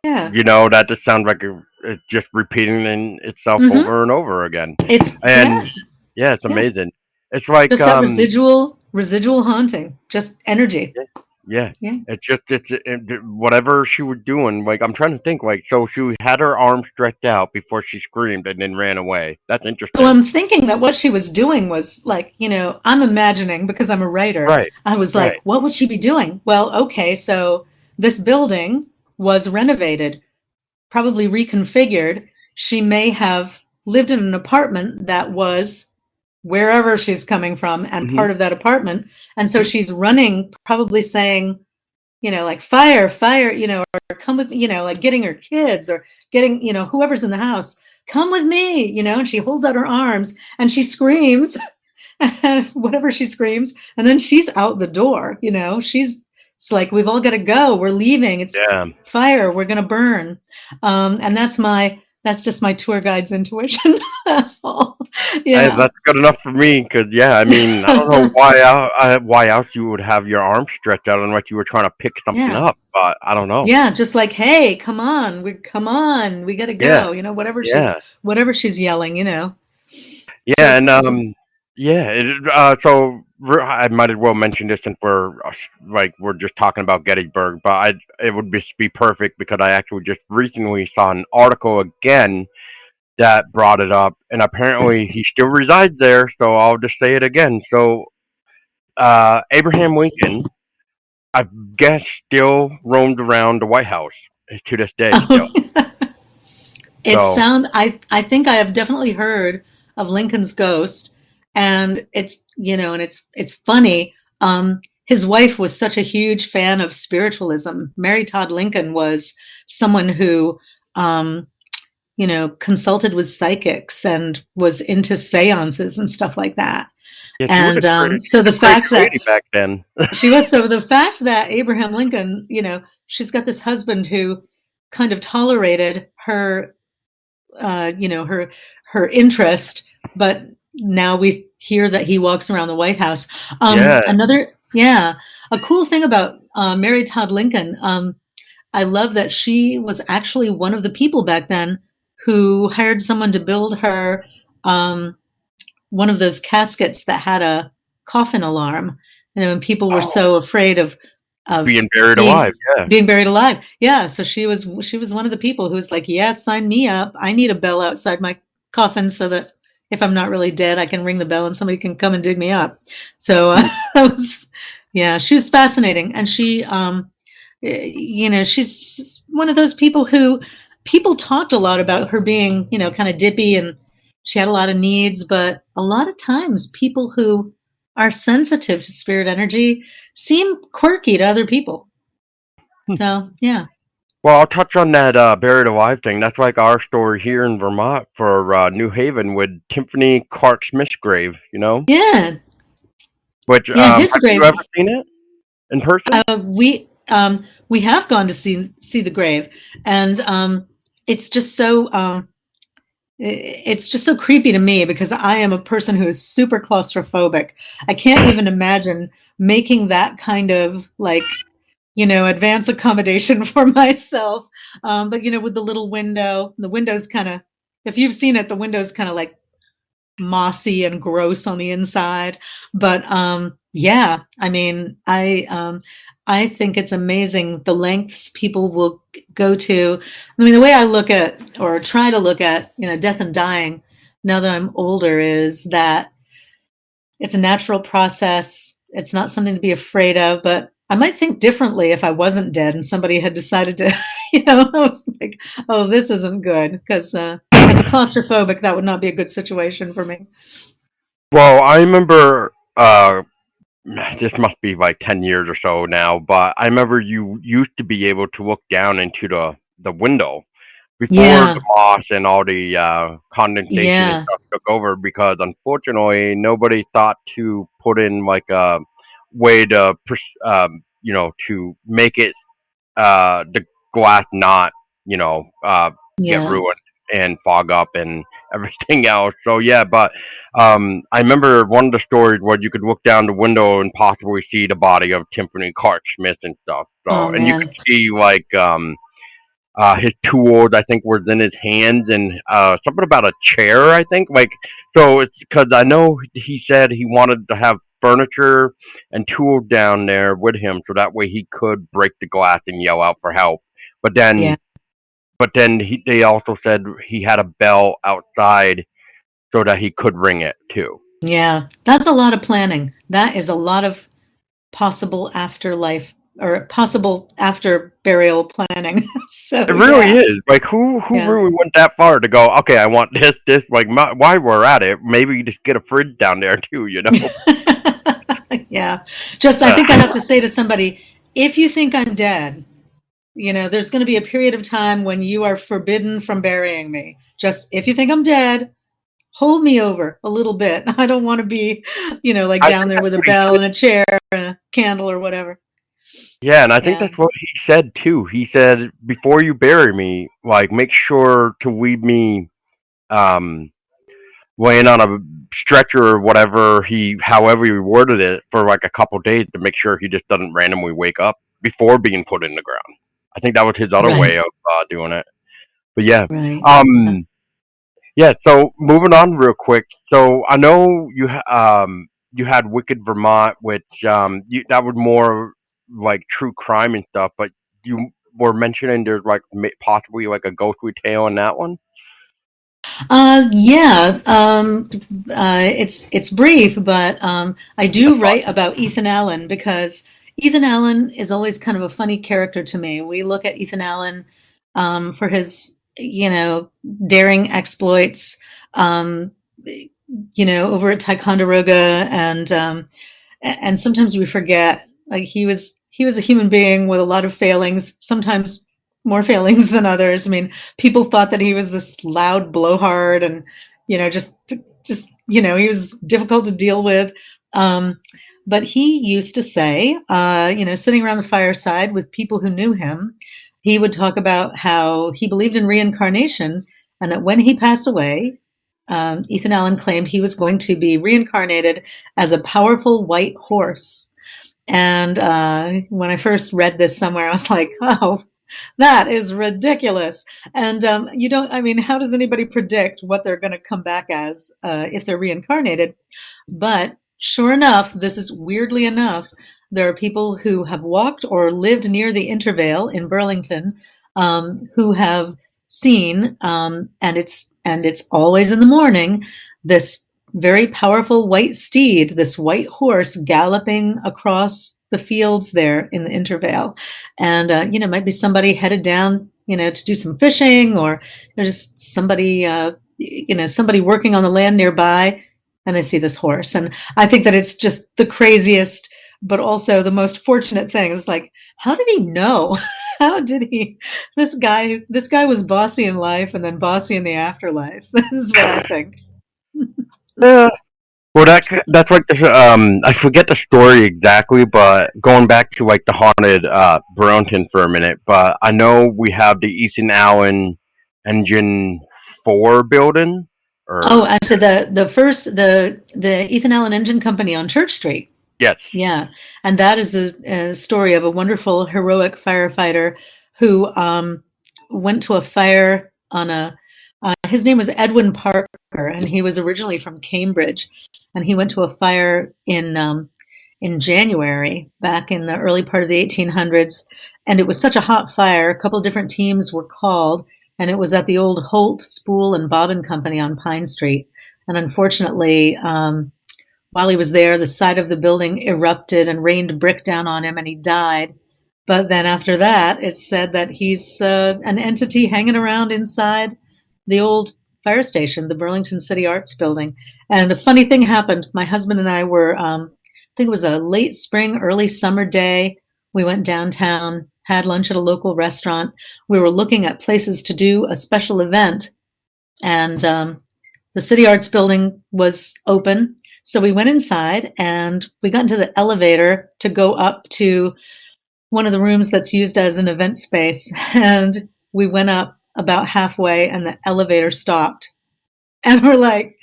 Yeah. that just sounds like it's just repeating itself Mm-hmm. over and over again. It's And yes. yeah, it's Yeah. amazing. It's like Just that residual haunting, just energy. yeah, Yeah. whatever she was doing. Like I'm trying to think. Like so, she had her arms stretched out before she screamed and then ran away. That's So interesting. I'm thinking that what she was doing was like, I'm imagining, because I'm a writer, Right, I was like, right. what would she be doing? Well, okay, so this building was renovated, probably reconfigured. She may have lived in an apartment that was wherever she's coming from and Hmm. part of that apartment. And so she's running, probably saying, like fire, fire, or come with me, like getting her kids or getting, whoever's in the house, come with me, and she holds out her arms and she screams, whatever she screams, and then she's out the door, it's like, we've all got to go. We're leaving. It's Yeah. fire. We're going to burn. And that's just my tour guide's intuition. That's all. Hey, Yeah. that's good enough for me. Cause yeah, I mean, I don't know why else you would have your arms stretched out unless you were trying to pick something Yeah. up. But I don't know. Yeah, just like, hey, come on, we gotta Yeah, go. yeah, Whatever she's yelling. So yeah, and crazy. yeah. I might as well mention this since we're just talking about Gettysburg, but it would be perfect because I actually just recently saw an article again that brought it up, and apparently he still resides there. So I'll just say it again. So Abraham Lincoln, I guess, still roams around the White House to this day. Still, so I think I have definitely heard of Lincoln's ghost, and it's funny. His wife was such a huge fan of spiritualism. Mary Todd Lincoln was someone who consulted with psychics and was into seances and stuff like that. yeah, she was And she so was the a crazy fact that lady back then. the fact that Abraham Lincoln, she's got this husband who kind of tolerated her, her interest, but now we hear that he walks around the White House. Yeah, A cool thing about Mary Todd Lincoln, I love that she was actually one of the people back then who hired someone to build her one of those caskets that had a coffin alarm. And people were oh, so afraid of being buried being alive. Yeah. being buried alive. Yeah, so she was one of the people who was like, "Yeah, sign me up. I need a bell outside my coffin so that if I'm not really dead, I can ring the bell and somebody can come and dig me up." So that was, yeah, she was fascinating, and she's one of those people who people talked a lot about her being, kind of dippy, and she had a lot of needs, but a lot of times people who are sensitive to spirit energy seem quirky to other people. So, yeah. Well, I'll touch on that buried alive thing. That's like our story here in Vermont for New Haven with Tiffany Clark Smith's grave. Yeah. Which Yeah, his have you grave. ever seen it in person? We have gone to see the grave, and it's just so it's just so creepy to me because I am a person who is super claustrophobic. I can't even imagine making that kind of like, advance accommodation for myself. But with the little window, the window's kind of, if you've seen it, the window's kind of like mossy and gross on the inside. But yeah, I mean, I think it's amazing the lengths people will go to. I mean, the way I look at or try to look at, death and dying now that I'm older is that it's a natural process. It's not something to be afraid of, but I might think differently if I wasn't dead and somebody had decided to, I was like, oh, this isn't good because as a claustrophobic, that would not be a good situation for me. Well, I remember. This must be like 10 years or so now, but I remember you used to be able to look down into the window before Yeah, the moss and all the condensation and yeah, stuff took over because unfortunately nobody thought to put in like a way to to make it the glass not get yeah. ruined and fog up and everything else. So yeah, but I remember one of the stories where you could look down the window and possibly see the body of Tiffany Clark Smith and stuff. Oh So and you could man. see like his tools, I think, were in his hands, and something about a chair, I think. Like, so it's because I know he said he wanted to have furniture and tools down there with him, so that way he could break the glass and yell out for help. But Yeah. then, they also said he had a bell outside so that he could ring it too. Yeah. That's a lot of planning. That is a lot of possible afterlife or possible after burial planning. So It really yeah. is. Like, who Yeah. really went that far to go? Okay, I want this. Like, while we're at it, maybe just get a fridge down there too. Yeah. Just, I think I have to say to somebody, if you think I'm dead, there's going to be a period of time when you are forbidden from burying me. Just if you think I'm dead, hold me over a little bit. I don't want to be, like I down think there that's with a what he bell said. and a chair and a candle or whatever. Yeah, and I think Yeah. that's what he said too. He said, before you bury me, like make sure to leave me um laying on a stretcher or whatever however he worded it for like a couple days to make sure he just doesn't randomly wake up before being put in the ground. I think that was his other way Right. of doing it. But yeah, Right. um, yeah. So moving on real quick. So I know you had Wicked Vermont, which that was more like true crime and stuff, but you were mentioning there's like possibly like a ghostly tale in that one. Yeah. It's brief, but I That's do fine. write about Ethan Allen because Ethan Allen is always kind of a funny character to me. We look at Ethan Allen for his, daring exploits, um, over at Ticonderoga, and sometimes we forget like he was a human being with a lot of failings, sometimes more failings than others. I mean, people thought that he was this loud blowhard and he was difficult to deal with. um, but he used to say, sitting around the fireside with people who knew him, he would talk about how he believed in reincarnation, and that when he passed away, Ethan Allen claimed he was going to be reincarnated as a powerful white horse. And when I first read this somewhere, I was like, oh, that is ridiculous. And you don't, I mean, how does anybody predict what they're going to come back as if they're reincarnated? But sure enough, this is weirdly enough, there are people who have walked or lived near the Intervale in Burlington who have seen, and it's always in the morning, this very powerful white steed, this white horse galloping across the fields there in the Intervale. And, might be somebody headed down, to do some fishing, or just somebody, somebody working on the land nearby, and they see this horse. And I think that it's just the craziest, but also the most fortunate thing. It's like, how did he know? How did he? This guy was bossy in life and then bossy in the afterlife. This is what I think. Yeah. Well, that's like I forget the story exactly, but going back to like the haunted Burlington for a minute. But I know we have the Ethan Allen Engine 4 building, Oh, or actually, the Ethan Allen Engine Company on Church Street. yes, Yeah, and that is a story of a wonderful, heroic firefighter who went to a fire on a. His name was Edwin Parker, and he was originally from Cambridge, and he went to a fire in January back in the early part of the 1800s, and it was such a hot fire. A couple different teams were called, and it was at the old Holt Spool and Bobbin Company on Pine Street. And unfortunately, while he was there, the side of the building erupted and rained brick down on him, and he died. But then after that, it's said that he's an entity hanging around inside the old fire station, the Burlington City Arts Building. And a funny thing happened. My husband and I were, I think it was a late spring, early summer day. We went downtown, had lunch at a local restaurant. We were looking at places to do a special event, and the City Arts Building was open. So we went inside and we got into the elevator to go up to one of the rooms that's used as an event space. And we went up about halfway and the elevator stopped. And we're like,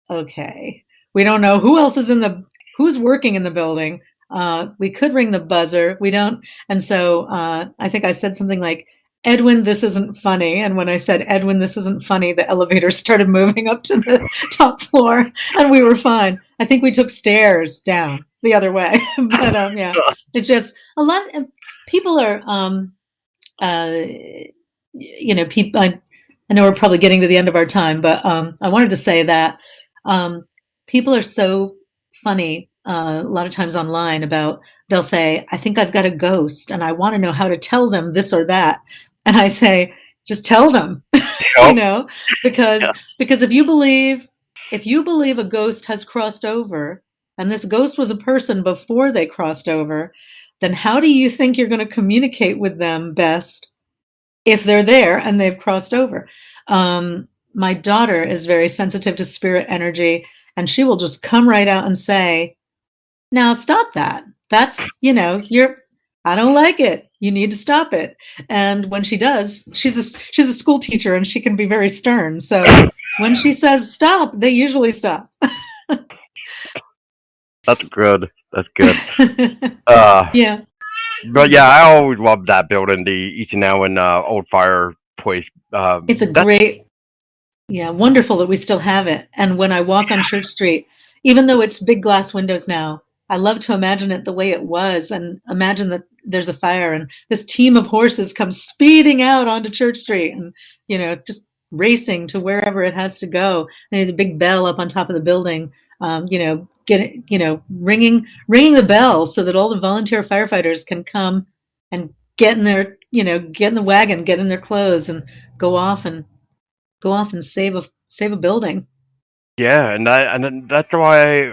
okay, we don't know who's working in the building. We could ring the buzzer. We don't. And so I think I said something like, Edwin, this isn't funny. And when I said, Edwin, this isn't funny, the elevator started moving up to the top floor and we were fine. I think we took stairs down the other way. But yeah, it's just a lot of people are, uh, people, I know we're probably getting to the end of our time, but I wanted to say that um, people are so funny a lot of times online about, they'll say, I think I've got a ghost and I want to know how to tell them this or that. And I say, just tell them, you oh, know, because yeah, because if you believe a ghost has crossed over, and this ghost was a person before they crossed over, then how do you think you're going to communicate with them best if they're there and they've crossed over? My daughter is very sensitive to spirit energy, and she will just come right out and say, now stop that. That's, I don't like it. You need to stop it. And when she does, she's a school teacher and she can be very stern. So when she says stop, they usually stop. That's good. That's good. Uh, Yeah. but yeah, I always loved that building, the East and Allen old fireplace. It's a That's great, yeah, wonderful that we still have it. And when I walk on Church Street, even though it's big glass windows now, I love to imagine it the way it was and imagine that there's a fire and this team of horses comes speeding out onto Church Street and, just racing to wherever it has to go. And the big bell up on top of the building, ringing the bell so that all the volunteer firefighters can come and get in their, get in the wagon, get in their clothes and go off and save a building. yeah, and that's why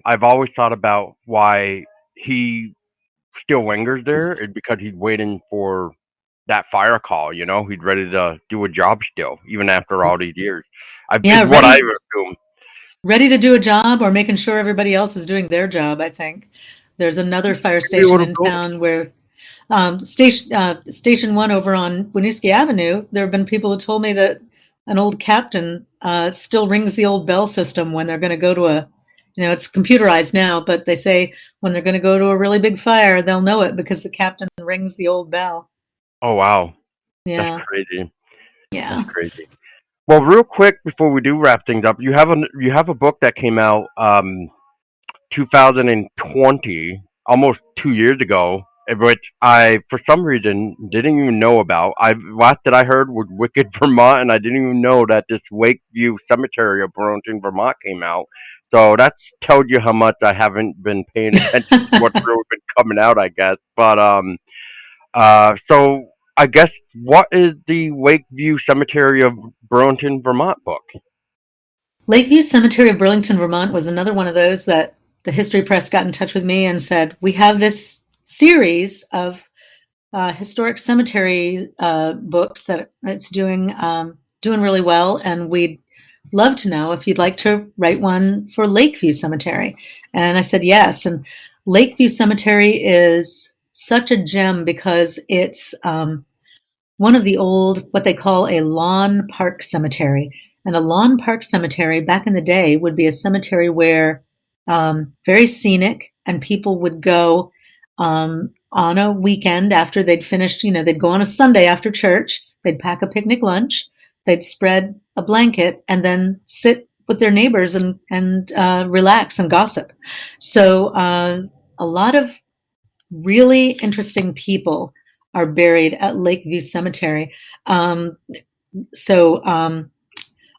I've always thought about why he still lingers there is because he's waiting for that fire call. He's ready to do a job still, even after all these years. Is Yeah, what I ready assume. ready to do a job or making sure everybody else is doing their job, I think. There's another fire Maybe station what I'm in going. town where Station 1 over on Winooski Avenue, there have been people who told me that an old captain still rings the old bell system when they're going to go to it's computerized now, but they say when they're going to go to a really big fire, they'll know it because the captain rings the old bell. Oh wow, that's Yeah, crazy. That's yeah. crazy. Well, real quick before we do wrap things up, you have a book that came out 2020, almost 2 years ago, which I for some reason didn't even know about. Last that I heard was Wicked Vermont, and I didn't even know that this Lakeview Cemetery of Burlington, Vermont, came out. So that tells you how much I haven't been paying attention to what's really been coming out, I guess. But so I guess what is the Lakeview Cemetery of Burlington, Vermont book? Lakeview Cemetery of Burlington, Vermont was another one of those that the History Press got in touch with me and said, we have this series of historic cemetery books that it's doing really well, and we'd love to know if you'd like to write one for Lakeview Cemetery. And I said yes. And Lakeview Cemetery is such a gem because it's one of the old, what they call a lawn park cemetery. And a lawn park cemetery back in the day would be a cemetery where very scenic, and people would go on a weekend after they'd finished, they'd go on a Sunday after church, they'd pack a picnic lunch, they'd spread a blanket, and then sit with their neighbors and relax and gossip. So a lot of really interesting people are buried at Lakeview Cemetery. So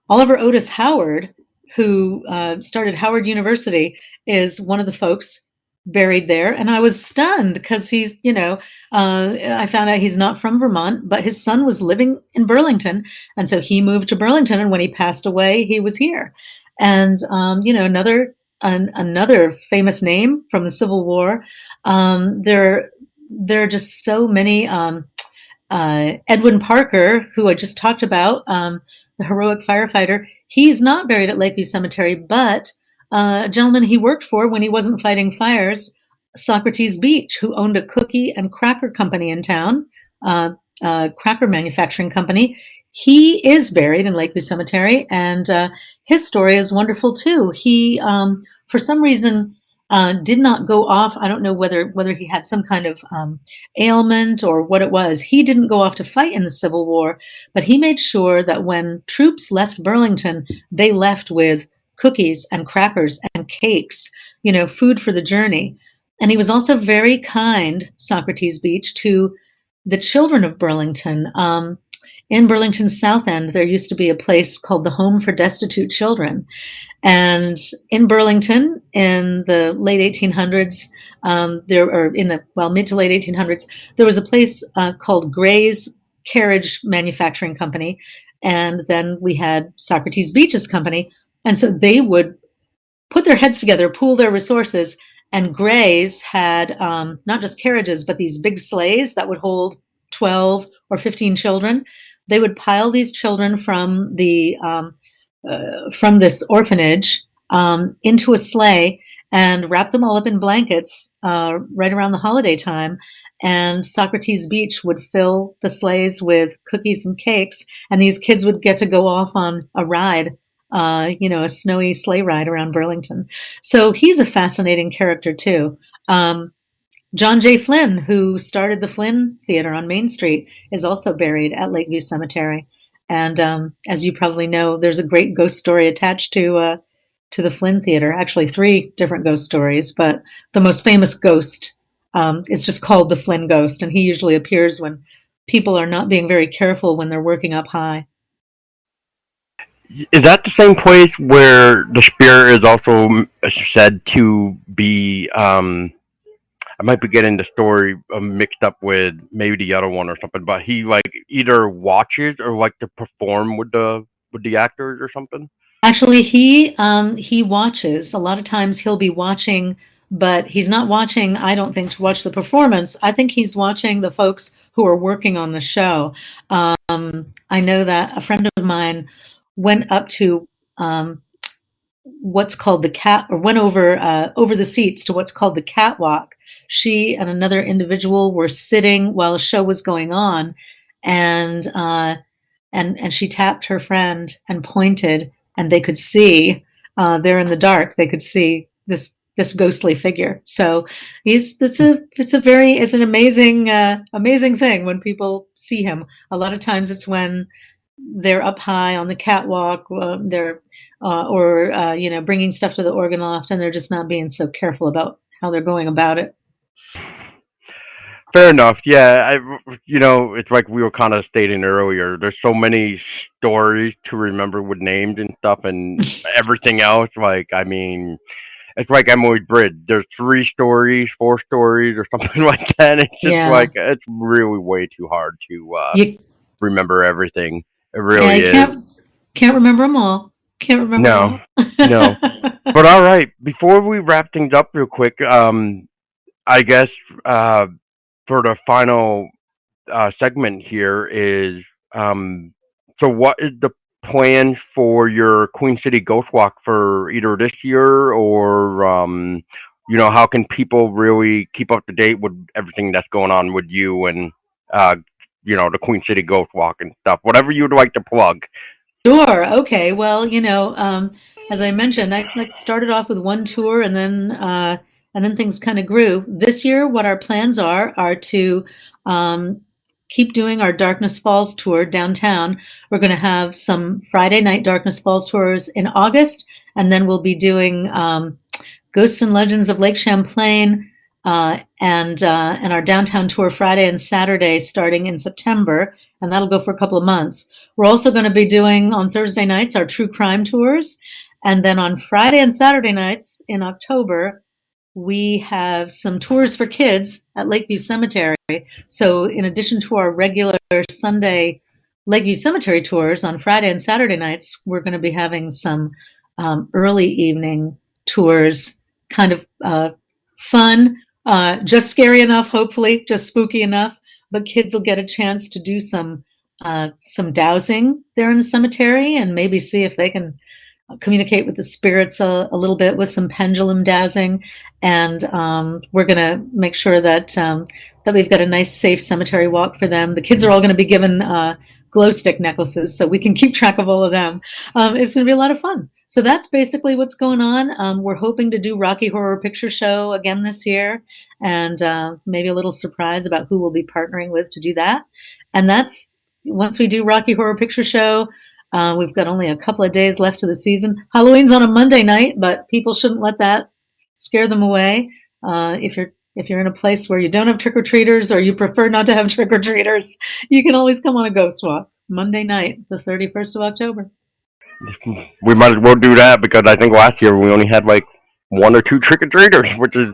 Oliver Otis Howard, who started Howard University, is one of the folks buried there. And I was stunned because I found out he's not from Vermont, but his son was living in Burlington. And so he moved to Burlington. And when he passed away, he was here. And, another famous name from the Civil War. There are just so many. Edwin Parker, who I just talked about, the heroic firefighter, he's not buried at Lakeview Cemetery, but a gentleman he worked for when he wasn't fighting fires, Socrates Beach, who owned a cookie and cracker company in town, cracker manufacturing company. He is buried in Lakeview Cemetery, and his story is wonderful too. He, for some reason, did not go off. I don't know whether he had some kind of ailment or what it was. He didn't go off to fight in the Civil War, but he made sure that when troops left Burlington, they left with cookies and crackers and cakes, food for the journey. And he was also very kind, Socrates Beach, to the children of Burlington. In Burlington's South End, there used to be a place called the Home for Destitute Children. And in Burlington, in the late 1800s, mid to late 1800s, there was a place called Gray's Carriage Manufacturing Company, and then we had Socrates Beach's company, and so they would put their heads together, pool their resources, And Gray's had not just carriages, but these big sleighs that would hold 12 or 15 children. They would pile these children from this orphanage into a sleigh and wrap them all up in blankets right around the holiday time. And Socrates Beach would fill the sleighs with cookies and cakes, and these kids would get to go off on a ride, a snowy sleigh ride around Burlington. So he's a fascinating character too. John J. Flynn, who started the Flynn Theater on Main Street, is also buried at Lakeview Cemetery. And as you probably know, there's a great ghost story attached to the Flynn Theater. Actually, 3 different ghost stories, but the most famous ghost is just called the Flynn Ghost, and he usually appears when people are not being very careful when they're working up high. Is that the same place where the spirit is also said to be? I might be getting the story mixed up with maybe the other one or something, but he like either watches or like to perform with the actors or something. Actually, he watches. A lot of times he'll be watching, but he's not watching, I don't think, to watch the performance. I think he's watching the folks who are working on the show. I know that a friend of mine went up to what's called the cat, or went over the seats to what's called the catwalk. She and another individual were sitting while the show was going on, and she tapped her friend and pointed, and they could see there in the dark. They could see this ghostly figure. So it's an amazing thing when people see him. A lot of times it's when they're up high on the catwalk, they're bringing stuff to the organ loft, and they're just not being so careful about how they're going about it. Fair enough. Yeah, it's like we were kind of stating earlier. There's so many stories to remember with names and stuff and everything else. Like, I mean, it's like Emily Bridge. There's 3 stories, 4 stories, or something like that. It's just like it's really way too hard to remember everything. It really is. Can't remember them all. Can't remember them all. No. But all right, before we wrap things up real quick, I guess for the final segment here is so what is the plans for your Queen City Ghostwalk for either this year or how can people really keep up to date with everything that's going on with you and the Queen City Ghostwalk and stuff, whatever you'd like to plug. Sure. Okay. Well, as I mentioned, I started off with one tour, and then things kind of grew. This year, what our plans are to keep doing our Darkness Falls tour downtown. We're going to have some Friday night Darkness Falls tours in August, and then we'll be doing Ghosts and Legends of Lake Champlain and our downtown tour Friday and Saturday starting in September, and that'll go for a couple of months. We're also going to be doing on Thursday nights our true crime tours, and then on Friday and Saturday nights in October, we have some tours for kids at Lakeview Cemetery. So in addition to our regular Sunday Lakeview Cemetery tours on Friday and Saturday nights, we're going to be having some early evening tours, kind of fun, just scary enough, hopefully, just spooky enough, but kids will get a chance to do some dowsing there in the cemetery and maybe see if they can communicate with the spirits a little bit with some pendulum dowsing. And we're going to make sure that we've got a nice, safe cemetery walk for them. The kids are all going to be given glow stick necklaces so we can keep track of all of them. It's going to be a lot of fun. So that's basically what's going on. We're hoping to do Rocky Horror Picture Show again this year, and maybe a little surprise about who we'll be partnering with to do that. And that's once we do Rocky Horror Picture Show. We've got only a couple of days left of the season. Halloween's on a Monday night, but people shouldn't let that scare them away. If you're in a place where you don't have trick-or-treaters or you prefer not to have trick-or-treaters, you can always come on a ghost walk Monday night, the 31st of October. We might as well do that because I think last year we only had like 1 or 2 trick-or-treaters, which is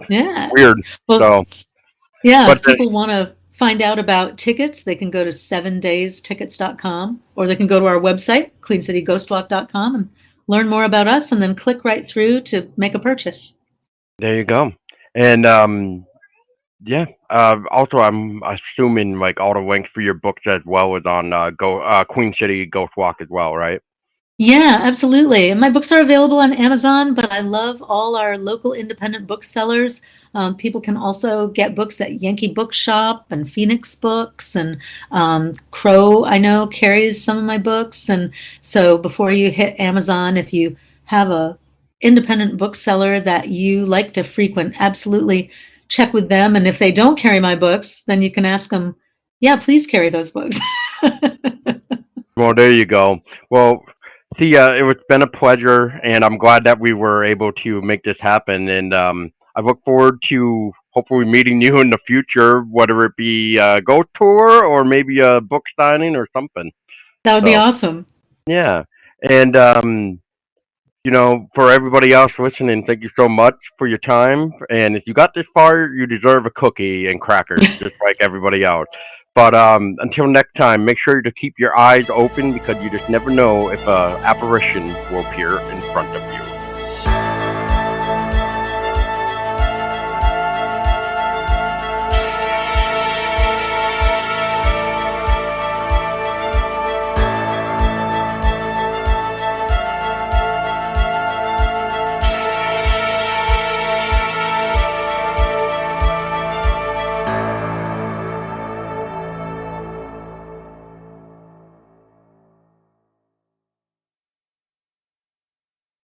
weird. Well, so yeah, if people want to find out about tickets, they can go to 7daystickets.com, or they can go to our website, queencityghostwalk.com, and learn more about us, and then click right through to make a purchase. There you go. And yeah. Also, I'm assuming like all the links for your books as well is on Go Queen City Ghostwalk as well, right? Yeah, absolutely. And my books are available on Amazon, but I love all our local independent booksellers. People can also get books at Yankee Bookshop and Phoenix Books, and Crow, I know, carries some of my books. And so before you hit Amazon, if you have a independent bookseller that you like to frequent, absolutely check with them. And if they don't carry my books, then you can ask them, yeah, please carry those books. Well, there you go. Well, see, it's been a pleasure, and I'm glad that we were able to make this happen. And I look forward to hopefully meeting you in the future, whether it be a ghost tour or maybe a book signing or something. That would be So, awesome. yeah. And for everybody else listening, thank you so much for your time. And if you got this far, you deserve a cookie and crackers, just like everybody else. But until next time, make sure to keep your eyes open because you just never know if a apparition will appear in front of you.